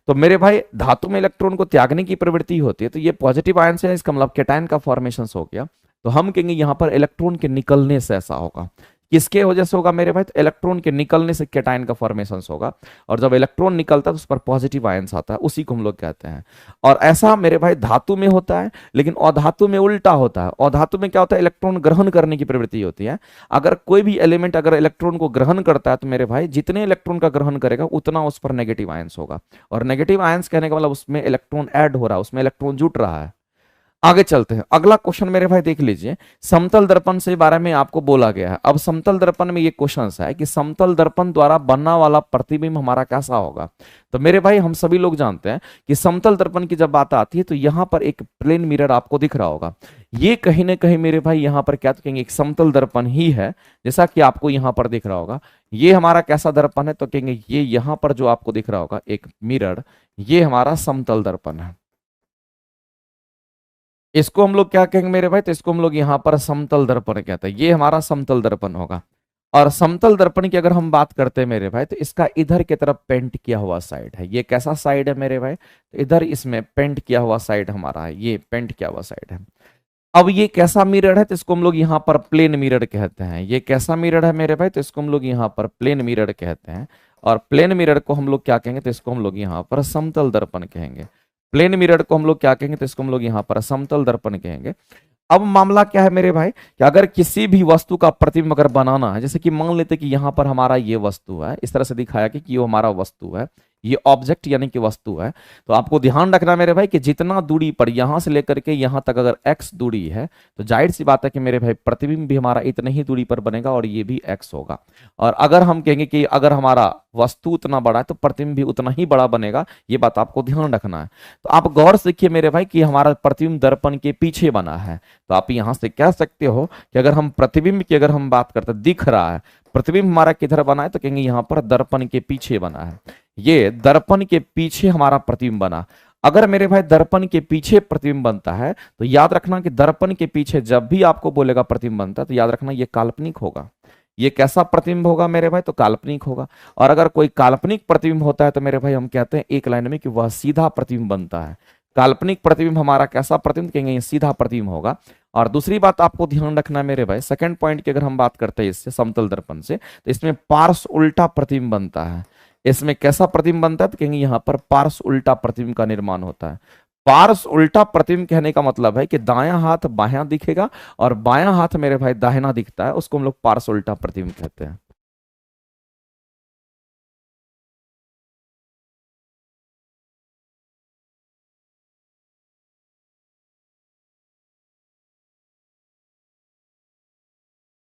तो मेरे भाई धातु में इलेक्ट्रॉन को त्यागने की प्रवृत्ति होती है, तो ये पॉजिटिव आयन से, इसका मतलब कैटायन का फॉर्मेशन हो गया। तो हम कहेंगे यहां पर इलेक्ट्रॉन के निकलने से ऐसा होगा। किसके वजह से होगा मेरे भाई? तो इलेक्ट्रॉन के निकलने से कैटायन का फॉर्मेशन होगा, और जब इलेक्ट्रॉन निकलता है तो उस पर पॉजिटिव आयंस आता है, उसी को हम लोग कहते हैं। और ऐसा मेरे भाई धातु में होता है, लेकिन अधातु में उल्टा होता है। अधातु में क्या होता है? इलेक्ट्रॉन ग्रहण करने की प्रवृत्ति होती है। अगर कोई भी एलिमेंट अगर इलेक्ट्रॉन को ग्रहण करता है तो मेरे भाई जितने इलेक्ट्रॉन का ग्रहण करेगा उतना उस पर नेगेटिव आयंस होगा। और नेगेटिव आयंस कहने का मतलब उसमें इलेक्ट्रॉन ऐड हो रहा है, उसमें इलेक्ट्रॉन जुट रहा है। आगे चलते हैं, अगला क्वेश्चन मेरे भाई देख लीजिए। समतल दर्पण से बारे में आपको बोला गया है। अब समतल दर्पण में ये क्वेश्चन है कि समतल दर्पण द्वारा बनना वाला प्रतिबिंब हमारा कैसा होगा। तो मेरे भाई हम सभी लोग जानते हैं कि समतल दर्पण की जब बात आती है तो यहां पर एक प्लेन मिरर आपको दिख रहा होगा। ये कहीं ना कहीं मेरे भाई यहां पर क्या तो कहेंगे एक समतल दर्पण ही है, जैसा कि आपको यहां पर दिख रहा होगा। ये हमारा कैसा दर्पण है? तो कहेंगे ये यहां पर जो आपको दिख रहा होगा एक मिरर, ये हमारा समतल दर्पण है। इसको हम लोग क्या कहेंगे मेरे भाई? तो इसको हम लोग यहाँ पर समतल दर्पण कहते हैं। ये हमारा समतल दर्पण होगा। और समतल दर्पण की अगर हम बात करते हैं मेरे भाई, तो इसका इधर की तरफ पेंट किया हुआ साइड है। ये कैसा साइड है मेरे भाई? तो इधर इसमें पेंट किया हुआ साइड हमारा है, ये पेंट किया हुआ साइड है। अब ये कैसा मिरर है? तो इसको हम लोग यहाँ पर प्लेन मिरर कहते हैं। ये कैसा मिरर है मेरे भाई? तो इसको हम लोग यहाँ पर प्लेन मिरर कहते हैं। और प्लेन मिरर को हम लोग क्या कहेंगे? तो इसको हम लोग यहाँ पर समतल दर्पण कहेंगे। प्लेन मिरर को हम लोग क्या कहेंगे? तो इसको हम लोग यहाँ पर समतल दर्पण कहेंगे। अब मामला क्या है मेरे भाई कि अगर किसी भी वस्तु का प्रतिबिंब अगर बनाना है, जैसे कि मान लेते कि यहाँ पर हमारा ये वस्तु है, इस तरह से दिखाया कि ये हमारा वस्तु है, ये ऑब्जेक्ट यानी कि वस्तु है। तो आपको ध्यान रखना मेरे भाई कि जितना दूरी पर यहां से लेकर के यहां तक अगर x दूरी है, तो जाहिर सी बात है कि मेरे भाई प्रतिबिंब भी हमारा इतनी ही दूरी पर बनेगा और ये भी x होगा। और अगर हम कहेंगे कि अगर हमारा वस्तु उतना बड़ा है तो प्रतिबिंब भी उतना ही बड़ा बनेगा, ये बात आपको ध्यान रखना है। तो आप गौर से देखिए मेरे भाई कि हमारा प्रतिबिंब दर्पण के पीछे बना है। तो आप यहां से कह सकते हो कि अगर हम प्रतिबिंब की अगर हम बात करते हैं, दिख रहा है प्रतिबिंब हमारा किधर बना है, तो कहेंगे यहां पर दर्पण के पीछे बना है। ये दर्पण के पीछे हमारा प्रतिबिंब बना। अगर मेरे भाई दर्पण के पीछे प्रतिबिंब बनता है तो याद रखना कि दर्पण के पीछे जब भी आपको बोलेगा प्रतिबिंब बनता है तो याद रखना ये काल्पनिक होगा। ये कैसा प्रतिबिंब होगा मेरे भाई? तो काल्पनिक होगा। और अगर कोई काल्पनिक प्रतिबिंब होता है तो मेरे भाई हम कहते हैं एक लाइन में कि वह सीधा प्रतिबिंब बनता है। काल्पनिक प्रतिबिंब हमारा कैसा प्रतिबिंब? कहेंगे ये सीधा प्रतिबिंब होगा। और दूसरी बात आपको ध्यान रखना है मेरे भाई, सेकंड पॉइंट की अगर हम बात करते हैं इससे समतल दर्पण से, तो इसमें पार्श्व उल्टा प्रतिबिंब बनता है। इसमें कैसा प्रतिबिंब बनता है? तो कहेंगे यहां पर पार्श्व उल्टा प्रतिबिंब का निर्माण होता है। पार्श्व उल्टा प्रतिबिंब कहने का मतलब है कि दायां हाथ बायां दिखेगा और बायां हाथ मेरे भाई दाहिना दिखता है, उसको हम लोग पार्श्व उल्टा प्रतिबिंब कहते हैं।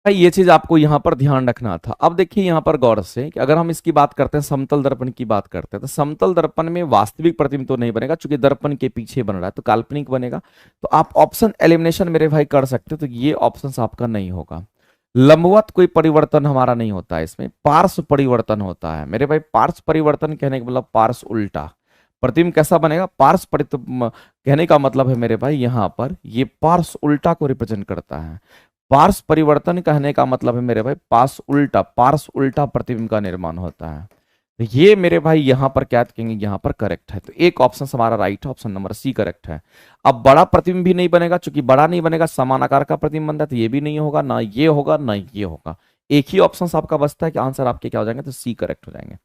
भाई ये चीज आपको यहां पर ध्यान रखना था। अब देखिए यहां पर गौर से कि अगर हम इसकी बात करते हैं, समतल दर्पण की बात करते हैं, तो समतल दर्पण में वास्तविक प्रतिबिंब तो नहीं बनेगा, चूंकि दर्पण के पीछे बन रहा है तो काल्पनिक बनेगा। तो आप ऑप्शन एलिमिनेशन मेरे भाई कर सकते हो, तो ये ऑप्शन आपका नहीं होगा। लंबवत कोई परिवर्तन हमारा नहीं होता है, इसमें पार्श्व परिवर्तन होता है मेरे भाई। पार्श्व परिवर्तन कहने का मतलब पार्श्व उल्टा प्रतिबिंब कैसा बनेगा? पार्श्व कहने का मतलब है मेरे भाई यहां पर ये पार्श्व उल्टा को रिप्रेजेंट करता है। पार्श्व परिवर्तन कहने का मतलब है मेरे भाई पार्श्व उल्टा प्रतिबिंब का निर्माण होता है। तो ये मेरे भाई यहां पर क्या कहेंगे? यहां पर करेक्ट है। तो एक ऑप्शन हमारा राइट है, ऑप्शन नंबर सी करेक्ट है। अब बड़ा प्रतिबिंब भी नहीं बनेगा, चूंकि बड़ा नहीं बनेगा समान आकार का प्रतिबिंब बनता है, तो ये भी नहीं होगा, ना ये होगा ना ये होगा। एक ही ऑप्शन आपका बचता है कि आंसर आपके क्या हो जाएंगे? तो सी करेक्ट हो जाएंगे।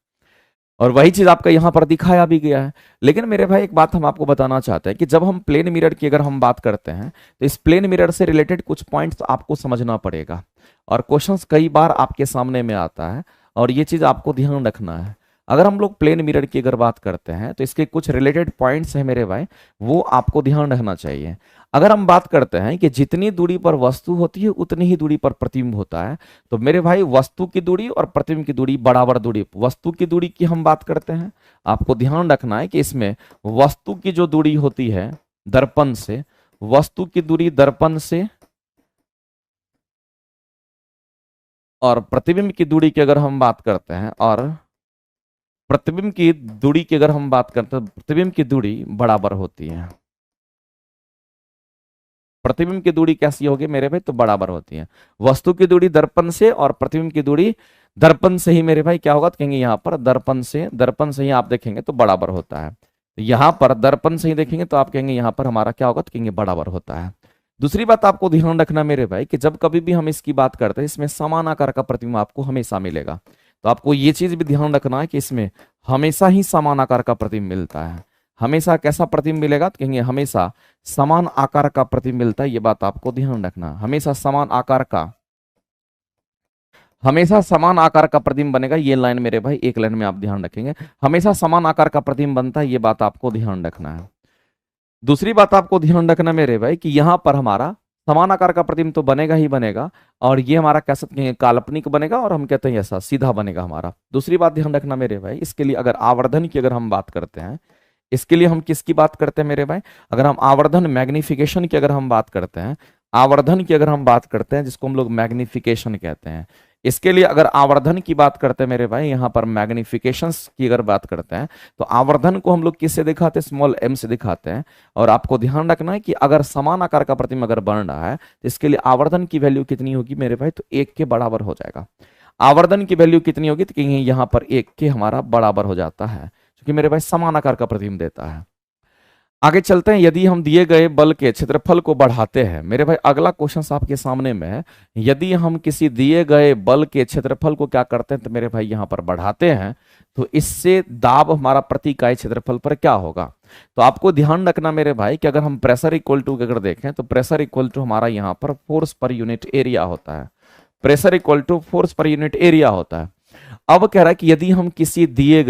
और वही चीज आपका यहां पर दिखाया भी गया है। लेकिन मेरे भाई एक बात हम आपको बताना चाहते हैं कि जब हम प्लेन मिरर की अगर हम बात करते हैं तो इस प्लेन मिरर से रिलेटेड कुछ पॉइंट्स आपको समझना पड़ेगा, और क्वेश्चंस कई बार आपके सामने में आता है, और ये चीज आपको ध्यान रखना है। अगर हम लोग प्लेन मिरर की अगर बात करते हैं तो इसके कुछ रिलेटेड पॉइंट्स हैं मेरे भाई, वो आपको ध्यान रखना चाहिए। अगर हम बात करते हैं कि जितनी दूरी पर वस्तु होती है उतनी ही दूरी पर प्रतिबिंब होता है, तो मेरे भाई वस्तु की दूरी और प्रतिबिंब की दूरी बराबर दूरी, वस्तु की दूरी की हम बात करते हैं। आपको ध्यान रखना है कि इसमें वस्तु की जो दूरी होती है दर्पण से, वस्तु की दूरी दर्पण से और प्रतिबिंब की दूरी की अगर हम बात करते हैं, और प्रतिबिंब की दूरी की अगर हम बात करते हैं, प्रतिबिंब की दूरी बराबर होती है। प्रतिबिंब की दूरी कैसी होगी मेरे भाई, तो बराबर होती है। वस्तु की दूरी दर्पण से और प्रतिबिंब की दूरी दर्पण से ही मेरे भाई क्या होगा, तो कहेंगे यहाँ पर दर्पण से ही आप देखेंगे तो बराबर होता है। तो यहाँ पर दर्पण से ही देखेंगे तो आप कहेंगे यहाँ पर हमारा क्या होगा, तो कहेंगे बराबर होता है। दूसरी बात आपको ध्यान रखना मेरे भाई कि जब कभी भी हम इसकी बात करते हैं, इसमें समान आकार का प्रतिबिंब आपको हमेशा मिलेगा। तो आपको ये चीज भी ध्यान रखना है कि इसमें हमेशा ही समान आकार का प्रतिबिंब मिलता है। हमेशा कैसा प्रतिबिंब मिलेगा, तो कहेंगे हमेशा समान आकार का प्रतिबिंब मिलता है। ये बात आपको ध्यान रखना, हमेशा समान आकार का, हमेशा समान आकार का प्रतिबिंब बनेगा। ये लाइन मेरे भाई एक लाइन में आप ध्यान रखेंगे, हमेशा समान आकार का प्रतिबिंब बनता है। ये बात आपको ध्यान रखना है। दूसरी बात आपको ध्यान रखना मेरे भाई कि यहां पर हमारा समान आकार का प्रतिबिंब तो बनेगा ही बनेगा, और ये हमारा कह सकते हैं काल्पनिक बनेगा, और हम कहते हैं ऐसा सीधा बनेगा हमारा। दूसरी बात ध्यान रखना मेरे भाई, इसके लिए अगर आवर्धन की अगर हम बात करते हैं, इसके लिए हम किसकी बात करते हैं मेरे भाई, अगर हम आवर्धन मैग्निफिकेशन की अगर हम बात करते हैं, आवर्धन की अगर हम बात करते हैं जिसको हम लोग मैग्निफिकेशन कहते हैं, इसके लिए अगर आवर्धन की बात करते हैं मेरे भाई, यहां पर मैग्निफिकेशन की अगर बात करते हैं तो आवर्धन को हम लोग किससे दिखाते हैं, स्मॉल m से दिखाते हैं। और आपको ध्यान रखना है कि अगर समान आकार का प्रतिबिंब अगर बन रहा है तो इसके लिए आवर्धन की वैल्यू कितनी होगी मेरे भाई, तो 1 के बराबर हो जाएगा। आवर्धन की वैल्यू कितनी होगी, तो यहाँ पर 1 के हमारा बराबर हो जाता है, क्योंकि मेरे भाई समान आकार का प्रतिबिंब देता है। आगे चलते हैं, यदि हम दिए गए बल के क्षेत्रफल को बढ़ाते हैं, मेरे भाई अगला क्वेश्चन आपके सामने में है, यदि हम किसी दिए गए बल के क्षेत्रफल को क्या करते हैं, तो मेरे भाई यहां पर बढ़ाते हैं, तो इससे दाब हमारा प्रति इकाई क्षेत्रफल पर क्या होगा। तो आपको ध्यान रखना मेरे भाई कि अगर हम प्रेशर इक्वल टू अगर देखें तो प्रेशर इक्वल टू हमारा यहाँ पर फोर्स पर यूनिट एरिया होता है। Pressure equal to force per unit area होता है। अब कह रहा है कि यदि हम किसी दिए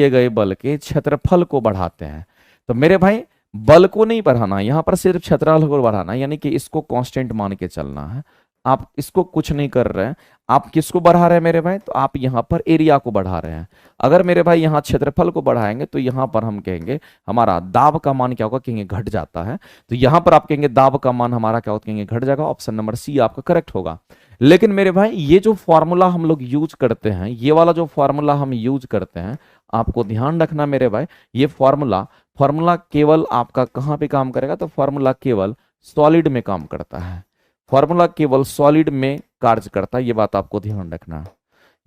गए बल के क्षेत्रफल को बढ़ाते हैं, तो मेरे भाई बल को नहीं बढ़ाना, यहां पर सिर्फ क्षेत्रफल को बढ़ाना, यानी कि इसको कांस्टेंट मान के चलना है। आप इसको कुछ नहीं कर रहे हैं, आप किसको बढ़ा रहे हैं मेरे भाई, तो आप यहां पर एरिया को बढ़ा रहे हैं। अगर मेरे भाई यहां क्षेत्रफल को बढ़ाएंगे तो यहां पर हम कहेंगे हमारा दाब का मान क्या होगा, कहेंगे घट जाता है। तो यहां पर आप कहेंगे दाब का मान हमारा क्या होगा, कहेंगे घट जाएगा। ऑप्शन नंबर सी आपका करेक्ट होगा। लेकिन मेरे भाई ये जो फॉर्मूला हम लोग यूज करते हैं, ये वाला जो फॉर्मूला हम यूज करते हैं, आपको ध्यान रखना मेरे भाई, ये फॉर्मूला केवल आपका कहां पे काम करेगा, तो फॉर्मूला केवल सॉलिड में काम करता है। फॉर्मूला केवल सॉलिड में कार्य करता है, ये बात आपको ध्यान रखना।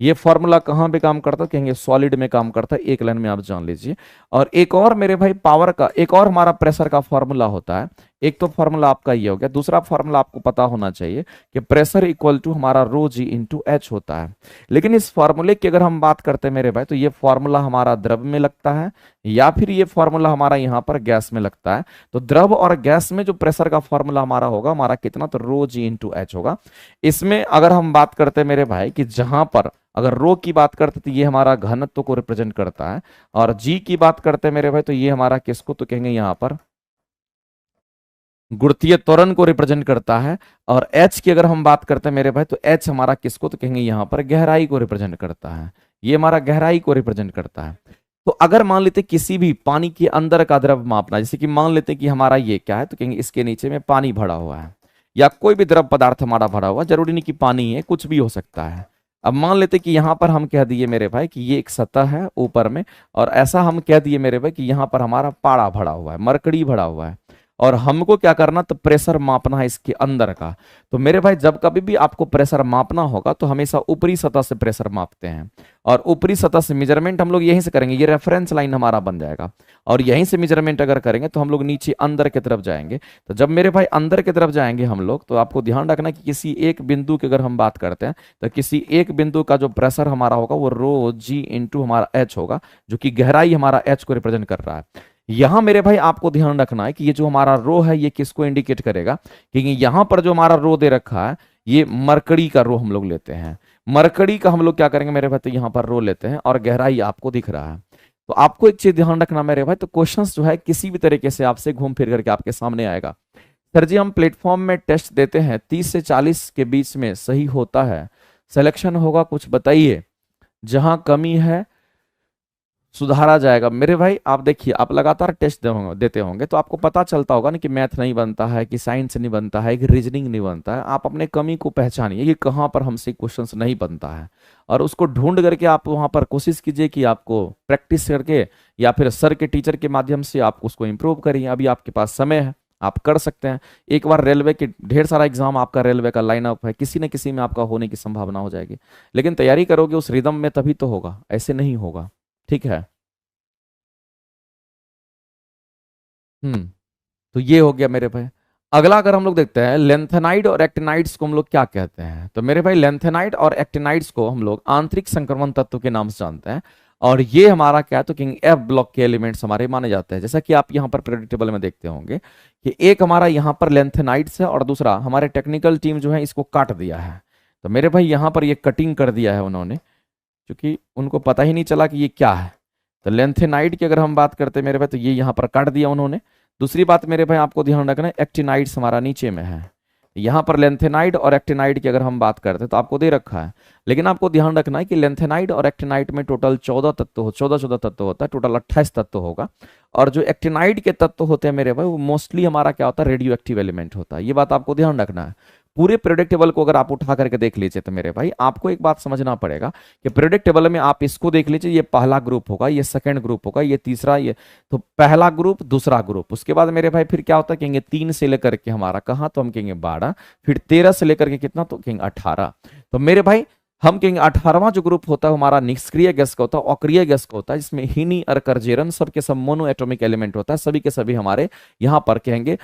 ये फॉर्मूला कहां पे काम करता है, कहेंगे सॉलिड में काम करता है। एक लाइन में आप जान लीजिए। और एक और मेरे भाई पावर का, एक और हमारा प्रेशर का फॉर्मूला होता है। एक तो फॉर्मूला आपका ये हो गया, दूसरा फॉर्मूला आपको पता होना चाहिए कि प्रेशर इक्वल टू हमारा रो जी इंटू एच होता है। लेकिन इस फॉर्मूले की अगर हम बात करते हैं मेरे भाई, तो ये फॉर्मूला हमारा द्रव में लगता है या फिर ये फॉर्मूला हमारा यहाँ पर गैस में लगता है। तो द्रव और गैस में जो प्रेशर का फॉर्मूला हमारा होगा, हमारा कितना, तो रो जी इंटू एच होगा। इसमें अगर हम बात करते हैं मेरे भाई कि जहां पर अगर रो की बात करते तो ये हमारा घनत्व को रिप्रेजेंट करता है, और जी की बात करते हैं मेरे भाई तो ये हमारा किसको, तो कहेंगे यहाँ पर गुरुत्वीय त्वरण को रिप्रेजेंट करता है। और एच की अगर हम बात करते हैं मेरे भाई, तो एच हमारा किसको, तो कहेंगे यहाँ पर गहराई को रिप्रेजेंट करता है। ये हमारा गहराई को रिप्रेजेंट करता है। तो अगर मान लेते किसी भी पानी के अंदर का द्रव मापना, जैसे कि मान लेते कि हमारा ये क्या है, तो कहेंगे इसके नीचे में पानी भरा हुआ है, या कोई भी द्रव पदार्थ हमारा भरा हुआ, जरूरी नहीं कि पानी है, कुछ भी हो सकता है। अब मान लेते कि यहां पर हम कह दिए मेरे भाई कि ये एक सतह है ऊपर में, और ऐसा हम कह दिए मेरे भाई कि यहां पर हमारा पाड़ा भरा हुआ है, मरकड़ी भरा हुआ है, और हमको क्या करना, तो प्रेशर मापना है इसके अंदर का। तो मेरे भाई जब कभी भी आपको प्रेशर मापना होगा तो हमेशा ऊपरी सतह से प्रेशर मापते हैं, और ऊपरी सतह से मेजरमेंट हम लोग यहीं से करेंगे। ये रेफरेंस लाइन हमारा बन जाएगा, और यहीं से मेजरमेंट अगर करेंगे तो हम लोग नीचे अंदर की तरफ जाएंगे। तो जब मेरे भाई अंदर की तरफ जाएंगे हम लोग, तो आपको ध्यान रखना कि किसी एक बिंदु की अगर हम बात करते हैं, तो किसी एक बिंदु का जो प्रेशर हमारा होगा वो रो जी इंटू हमारा एच होगा, जो कि गहराई हमारा एच को रिप्रेजेंट कर रहा है। यहां मेरे भाई आपको ध्यान रखना है कि ये जो हमारा रो है ये किसको इंडिकेट करेगा, क्योंकि यहां पर जो हमारा रो दे रखा है ये मरकड़ी का रो हम लोग लेते हैं। मरकड़ी का हम लोग क्या करेंगे मेरे भाई, तो यहां पर रो लेते हैं, और गहराई आपको दिख रहा है। तो आपको एक चीज ध्यान रखना मेरे भाई, तो क्वेश्चंस जो है किसी भी तरीके से आपसे घूम फिर करके आपके सामने आएगा। सर जी हम प्लेटफॉर्म में टेस्ट देते हैं 30 से 40 के बीच में सही होता है, सिलेक्शन होगा, कुछ बताइए, जहां कमी है सुधारा जाएगा। मेरे भाई आप देखिए, आप लगातार टेस्ट देते होंगे तो आपको पता चलता होगा ना कि मैथ नहीं बनता है, कि साइंस नहीं बनता है, कि रीजनिंग नहीं बनता है। आप अपने कमी को पहचानिए कि कहाँ पर हमसे क्वेश्चंस नहीं बनता है, और उसको ढूंढ करके आप वहाँ पर कोशिश कीजिए कि आपको प्रैक्टिस करके या फिर सर के टीचर के माध्यम से आप उसको इम्प्रूव करिए। अभी आपके पास समय है, आप कर सकते हैं। एक बार रेलवे के ढेर सारा एग्जाम आपका रेलवे का लाइनअप है, किसी न किसी में आपका होने की संभावना हो जाएगी, लेकिन तैयारी करोगे उस रिदम में तभी तो होगा, ऐसे नहीं होगा। ठीक है। तो ये हो गया मेरे भाई। अगला अगर हम लोग देखते हैं लेंथेनाइड और एक्टिनाइड्स को हम लोग क्या कहते हैं, तो मेरे भाई लेंथेनाइड और एक्टिनाइड्स को हम लोग आंतरिक संक्रमण तत्व के नाम से जानते हैं। और ये हमारा क्या है, तो किंग एफ ब्लॉक के एलिमेंट्स हमारे माने जाते हैं। जैसा कि आप यहाँ पर पीरियोडिक टेबल में देखते होंगे कि एक हमारा यहाँ पर लेंथेनाइड्स है और दूसरा हमारे टेक्निकल टीम जो है इसको काट दिया है। तो मेरे भाई यहाँ पर ये कटिंग कर दिया है उन्होंने, क्योंकि उनको पता ही नहीं चला कि ये क्या है। तो लेंथेनाइड की अगर हम बात करते हैं मेरे भाई, तो ये यहाँ पर काट दिया उन्होंने। दूसरी बात मेरे भाई आपको ध्यान रखना है, एक्टिनाइड्स हमारा नीचे में है। यहाँ पर लेंथेनाइड और एक्टिनाइड की अगर हम बात करते हैं तो आपको दे रखा है, लेकिन आपको ध्यान रखना है कि लेंथेनाइड और एक्टिनाइड में टोटल 14 तत्व हो, 14 तत्व होता है, टोटल 28 तत्व होगा। और जो एक्टिनाइड के तत्व होते हैं मेरे भाई वो मोस्टली हमारा क्या होता है, रेडियो एक्टिव एलिमेंट होता है। ये बात आपको ध्यान रखना है। पूरे पीरियोडिक टेबल को अगर आप उठा करके देख लीजिए तो मेरे भाई आपको एक बात समझना पड़ेगा कि पीरियोडिक टेबल में आप इसको देख लीजिए, ये पहला ग्रुप होगा, ये सेकंड ग्रुप होगा, ये तीसरा, ये तो पहला ग्रुप दूसरा ग्रुप, उसके बाद मेरे भाई फिर क्या होता है, कहेंगे 3 से लेकर के हमारा कहाँ, तो हम कहेंगे 12, फिर 13 से लेकर के कितना, तो कहेंगे 18। तो मेरे भाई हम कहेंगे 18वां जो ग्रुप होता है हमारा निष्क्रिय गैस का होता है, अक्रिय गैस का होता है, जिसमें हीनी और कर्जेरन सबके सब मोनो एटॉमिक एलिमेंट होता है, सभी के सभी हमारे यहाँ पर कहेंगे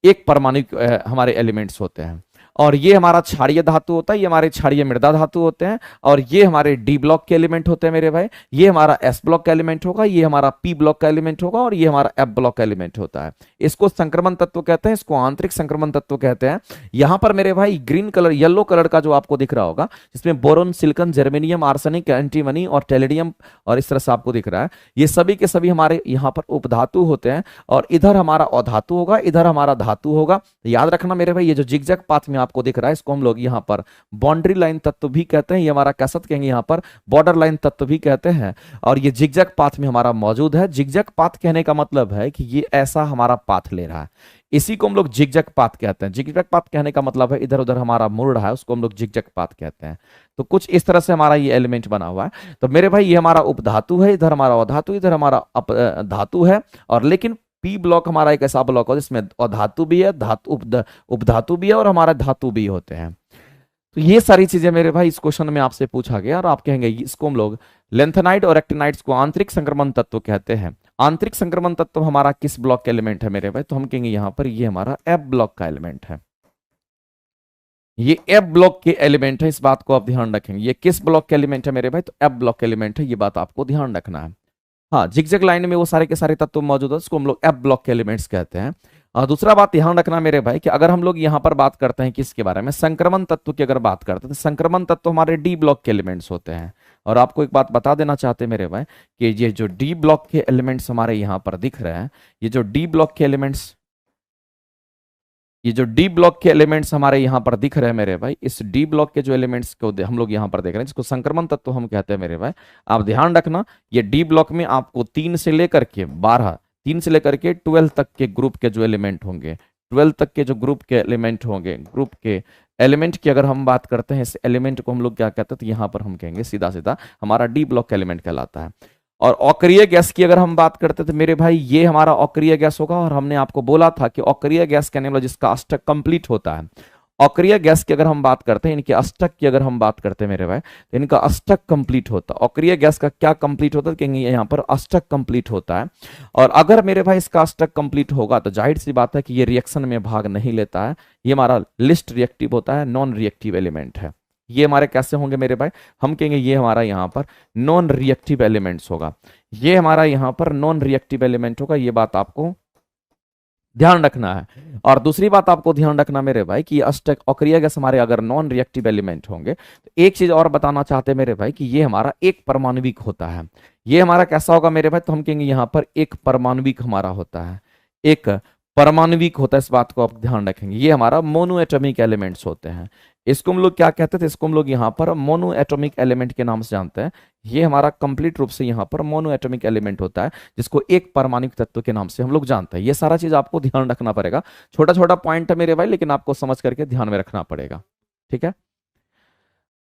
एक परमाणु हमारे एलिमेंट्स होते हैं। और ये हमारा क्षारीय धातु होता है, ये हमारे क्षारीय मृदा धातु होते हैं। और ये हमारे डी ब्लॉक के एलिमेंट होते हैं मेरे भाई, ये हमारा एस ब्लॉक का एलिमेंट होगा, ये हमारा पी ब्लॉक का एलिमेंट होगा, और ये हमारा एफ ब्लॉक का एलिमेंट होता है। इसको संक्रमण तत्व कहते हैं, इसको आंतरिक संक्रमण तत्व कहते हैं। यहां पर मेरे भाई ग्रीन कलर, येलो कलर का जो आपको दिख रहा होगा, जिसमें boron, silicon, germanium, arsenic, antimony और टेलिडियम और इस तरह से आपको दिख रहा है, ये सभी के सभी हमारे यहाँ पर उपधातु होते हैं। और इधर हमारा अधातु होगा, इधर हमारा धातु होगा। याद रखना मेरे भाई, ये जो जिगजैग पाथ में आपको दिख रहा है इसको हम लोग यहाँ पर बाउंड्री लाइन तत्व भी कहते हैं, ये हमारा कैसा कहेंगे यहाँ पर बॉर्डर लाइन तत्व भी कहते हैं। और ये जिगजैग पाथ में हमारा मौजूद है। जिगजैग पाथ कहने का मतलब है कि ये ऐसा हमारा पाथ ले रहा है, इसी को हम लोग जिगजैग पाथ कहते हैं। जिगजैग पाथ कहने का मतलब है इधर उधर हमारा मुड़ रहा है, उसको हम लोग जिगजैग पाथ कहते हैं। तो कुछ इस तरह से हमारा ये एलिमेंट बना हुआ है। तो मेरे भाई ये हमारा उपधातु है, इधर हमारा अधातु, इधर हमारा धातु है। और लेकिन पी ब्लॉक हमारा एक ऐसा ब्लॉक है जिसमें अधातु भी है, धातु उपधातु भी है और हमारा धातु भी होते हैं। तो ये सारी चीजें मेरे भाई इस क्वेश्चन में आपसे पूछा गया और आप कहेंगे इसको हम लोग लेंथेनाइड और एक्टिनाइड्स को आंतरिक संक्रमण तत्व कहते हैं। आंतरिक संक्रमण तत्व हमारा किस ब्लॉक का एलिमेंट है मेरे भाई, तो हम कहेंगे यहां पर ये हमारा एफ ब्लॉक का एलिमेंट है। ये एफ ब्लॉक के एलिमेंट है, इस बात को आप ध्यान रखेंगे। ये किस ब्लॉक के एलिमेंट है मेरे भाई, तो एफ ब्लॉक के एलिमेंट है, ये बात आपको ध्यान रखना है। हाँ, जिगजैग लाइन में वो सारे के सारे तत्व मौजूद है, उसको हम लोग एफ ब्लॉक के एलिमेंट्स कहते हैं। और दूसरा बात ध्यान रखना मेरे भाई कि अगर हम लोग यहाँ पर बात करते हैं किसके बारे में, संक्रमण तत्व की अगर बात करते हैं, तो संक्रमण तत्व हमारे डी ब्लॉक के एलिमेंट्स होते हैं। और आपको एक बात बता देना चाहते हैं मेरे भाई कि ये जो डी ब्लॉक के एलिमेंट्स हमारे यहाँ पर दिख रहे हैं, ये जो डी ब्लॉक के एलिमेंट्स, ये जो डी ब्लॉक के एलिमेंट्स हमारे यहाँ पर दिख रहे हैं मेरे भाई, इस डी ब्लॉक के जो एलिमेंट्स को हम लोग यहाँ पर देख रहे हैं, जिसको संक्रमण तत्व हम कहते हैं मेरे भाई। आप ध्यान रखना, ये डी ब्लॉक में आपको 3 से लेकर के 12, 3 से लेकर के 12 तक के ग्रुप के जो एलिमेंट होंगे, 12 तक के जो ग्रुप के एलिमेंट होंगे, ग्रुप के एलिमेंट की अगर हम बात करते हैं, इस एलिमेंट को हम लोग क्या कहते हैं, तो यहाँ पर हम कहेंगे सीधा सीधा हमारा डी ब्लॉक का एलिमेंट कहलाता है। और अक्रिय गैस की अगर हम बात करते तो मेरे भाई ये हमारा अक्रिय गैस होगा। और हमने आपको बोला था कि अक्रिय गैस कहने वाला जिसका अष्टक कंप्लीट होता है, अक्रिय गैस की अगर हम बात करते हैं, इनके अष्टक की अगर हम बात करते हैं मेरे भाई, तो इनका अष्टक कंप्लीट होता है। अक्रिय गैस का क्या कंप्लीट होता है, कहेंगे यहाँ पर अष्टक कंप्लीट होता है। और अगर मेरे भाई इसका अष्टक कंप्लीट होगा तो जाहिर सी बात है कि ये रिएक्शन में भाग नहीं लेता है, ये हमारा लिस्ट रिएक्टिव होता है, नॉन रिएक्टिव एलिमेंट है। ये हमारे कैसे होंगे मेरे भाई, हम कहेंगे ये हमारा यहाँ पर नॉन रिएक्टिव एलिमेंट्स होगा, ये हमारा यहाँ पर नॉन रिएक्टिव एलिमेंट होगा। ये बात आपको ध्यान रखना है। और दूसरी बात आपको ध्यान रखना मेरे भाई कि अष्टक अक्रिय गैस हमारे अगर नॉन रिएक्टिव एलिमेंट होंगे, तो एक चीज और बताना चाहते हैं मेरे भाई कि ये हमारा एक परमाणुविक होता है। ये हमारा कैसा होगा मेरे भाई, तो हम कहेंगे यहाँ पर एक परमाणुविक हमारा होता है, एक परमाणुविक होता है, इस बात को आप ध्यान रखेंगे। ये हमारा मोनो एटॉमिक एलिमेंट्स होते हैं। इसको हम लोग क्या कहते थे, इसको हम लोग यहाँ पर मोनो एटॉमिक एलिमेंट के नाम से जानते हैं। ये हमारा कंप्लीट रूप से यहाँ पर मोनो एटॉमिक एलिमेंट होता है, जिसको एक परमाणुविक तत्व के नाम से हम लोग जानते हैं। ये सारा चीज आपको ध्यान रखना पड़ेगा, छोटा छोटा पॉइंट है मेरे भाई, लेकिन आपको समझ करके ध्यान में रखना पड़ेगा। ठीक है।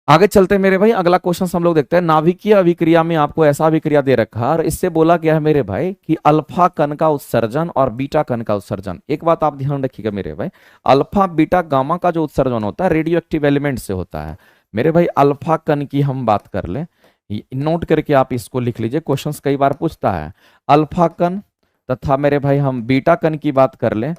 आगे चलते हैं मेरे भाई, अगला क्वेश्चन हम लोग देखते हैं। नाभिकीय अभिक्रिया में आपको ऐसा अभिक्रिया दे रखा है और इससे बोला गया है मेरे भाई कि अल्फा कण का उत्सर्जन और बीटा कण का उत्सर्जन। एक बात आप ध्यान रखिएगा मेरे भाई, अल्फा बीटा गामा का जो उत्सर्जन होता है रेडियो एक्टिव एलिमेंट से होता है मेरे भाई। अल्फा कण की हम बात कर लें, नोट करके आप इसको लिख लीजिए, क्वेश्चन कई बार पूछता है। अल्फा कण तथा मेरे भाई हम बीटा कण की बात कर लें,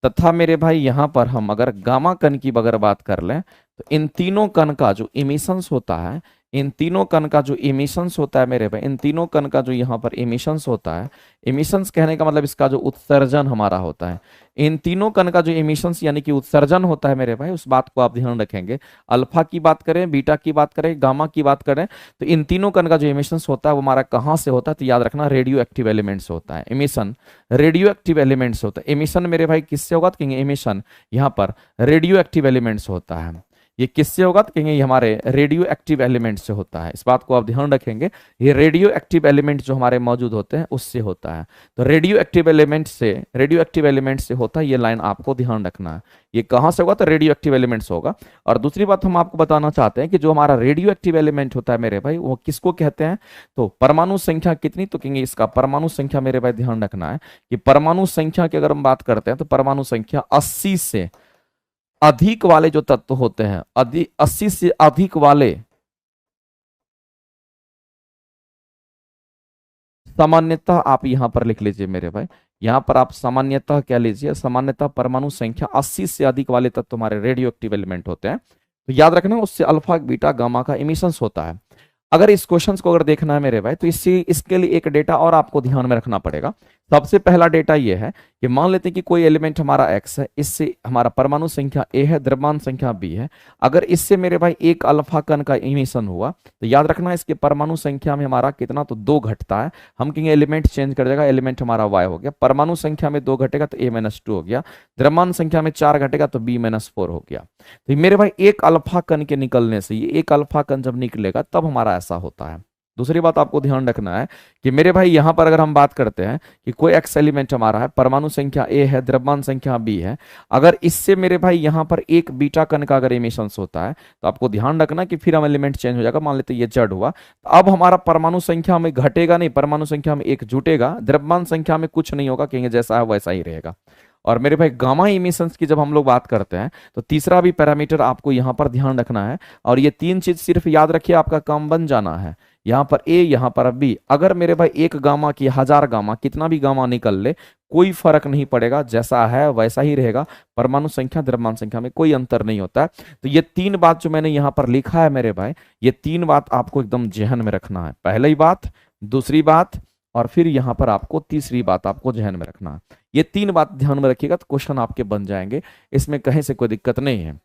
तथा मेरे भाई यहां पर हम अगर गामा कण की अगर बात कर लें, तो इन तीनों कण का जो इमिशंस होता है, इन तीनों कण का जो इमिशंस होता है मेरे भाई, इन तीनों कण का जो यहाँ पर इमिशंस होता है, इमिशंस कहने का मतलब इसका जो उत्सर्जन हमारा होता है, इन तीनों कण का जो इमिशंस यानी कि उत्सर्जन होता है मेरे भाई, उस बात को आप ध्यान रखेंगे। अल्फा की बात करें, बीटा की बात करें, गामा की बात करें, तो इन तीनों कण का जो इमिशंस होता है वो हमारा कहाँ से होता है, तो याद रखना रेडियो एक्टिव एलिमेंट से होता है। इमिशन रेडियो एक्टिव एलिमेंट से होता है। इमिशन मेरे भाई किससे होगा, तो कहेंगे इमिशन यहाँ पर रेडियो एक्टिव एलिमेंट से होता है। ये किससे होगा, तो कहेंगे ये हमारे रेडियो एक्टिव एलिमेंट से होता है। इस बात को आप ध्यान रखेंगे, ये रेडियो एक्टिव एलिमेंट जो हमारे मौजूद होते हैं उससे होता है। तो रेडियो एक्टिव एलिमेंट से होता है, ये लाइन आपको ध्यान रखना है। ये कहाँ से होगा, तो रेडियो एक्टिव एलिमेंट से होगा। और दूसरी बात हम आपको बताना चाहते हैं कि जो हमारा रेडियो एक्टिव एलिमेंट होता है मेरे भाई, वो किसको कहते हैं, तो परमाणु संख्या कितनी, तो कहेंगे इसका परमाणु संख्या मेरे भाई ध्यान रखना है कि परमाणु संख्या की अगर हम बात करते हैं तो परमाणु संख्या 80 से अधिक वाले जो तत्व होते हैं, 80 से अधिक वाले सामान्यतः आप यहां पर लिख लीजिए मेरे भाई, यहां पर आप सामान्यतः क्या लीजिए, सामान्यतः परमाणु संख्या 80 से अधिक वाले तत्व हमारे रेडियो एक्टिव एलिमेंट होते हैं। तो याद रखना उससे अल्फा बीटा गामा का इमिशंस होता है। अगर इस क्वेश्चन को अगर देखना है मेरे भाई, तो इसके लिए एक डेटा और आपको ध्यान में रखना पड़ेगा। सबसे पहला डेटा यह है कि मान लेते हैं कि कोई एलिमेंट हमारा x है, इससे हमारा परमाणु संख्या a है, द्रव्यमान संख्या b है। अगर इससे मेरे भाई एक अल्फा कण का इमिशन हुआ, तो याद रखना इसके परमाणु संख्या में हमारा कितना, तो 2 घटता है। हम कहेंगे एलिमेंट चेंज कर जाएगा, एलिमेंट हमारा y हो गया। परमाणु संख्या में 2 घटेगा तो a-2 हो गया, द्रव्यमान संख्या में 4 घटेगा तो b-4 हो गया। तो मेरे भाई एक अल्फा कण के निकलने से, ये एक अल्फा कण जब निकलेगा तब हमारा ऐसा होता है। दूसरी बात आपको ध्यान रखना है कि मेरे भाई यहां पर अगर हम बात करते हैं कि कोई एक्स एलिमेंट हमारा है, परमाणु संख्या ए है, द्रव्यमान संख्या बी है, अगर इससे मेरे भाई यहां पर एक बीटा कण का अगर इमिशंस होता है, तो आपको ध्यान रखना कि फिर हम एलिमेंट चेंज हो जाएगा। मान लेते ये जड़ हुआ, तो अब हमारा परमाणु संख्या में घटेगा नहीं, परमाणु संख्या में एक जुटेगा, द्रव्यमान संख्या में कुछ नहीं होगा, कहेंगे जैसा है वैसा ही रहेगा। और मेरे भाई गामा इमिशंस की जब हम लोग बात करते हैं, तो तीसरा भी पैरामीटर आपको यहां पर ध्यान रखना है। और ये 3 चीज सिर्फ याद रखिए, आपका काम बन जाना है। यहाँ पर ए, यहाँ पर बी। अगर मेरे भाई एक गामा की 1000 गामा, कितना भी गामा निकल ले, कोई फर्क नहीं पड़ेगा, जैसा है वैसा ही रहेगा। परमाणु संख्या द्रव्यमान संख्या में कोई अंतर नहीं होता है। तो ये 3 बात जो मैंने यहाँ पर लिखा है मेरे भाई, ये 3 बात आपको एकदम जहन में रखना है। पहली बात, दूसरी बात, और फिर यहाँ पर आपको तीसरी बात आपको जहन में रखना है। ये 3 बात ध्यान में रखिएगा तो क्वेश्चन आपके बन जाएंगे, इसमें कहीं से कोई दिक्कत नहीं है।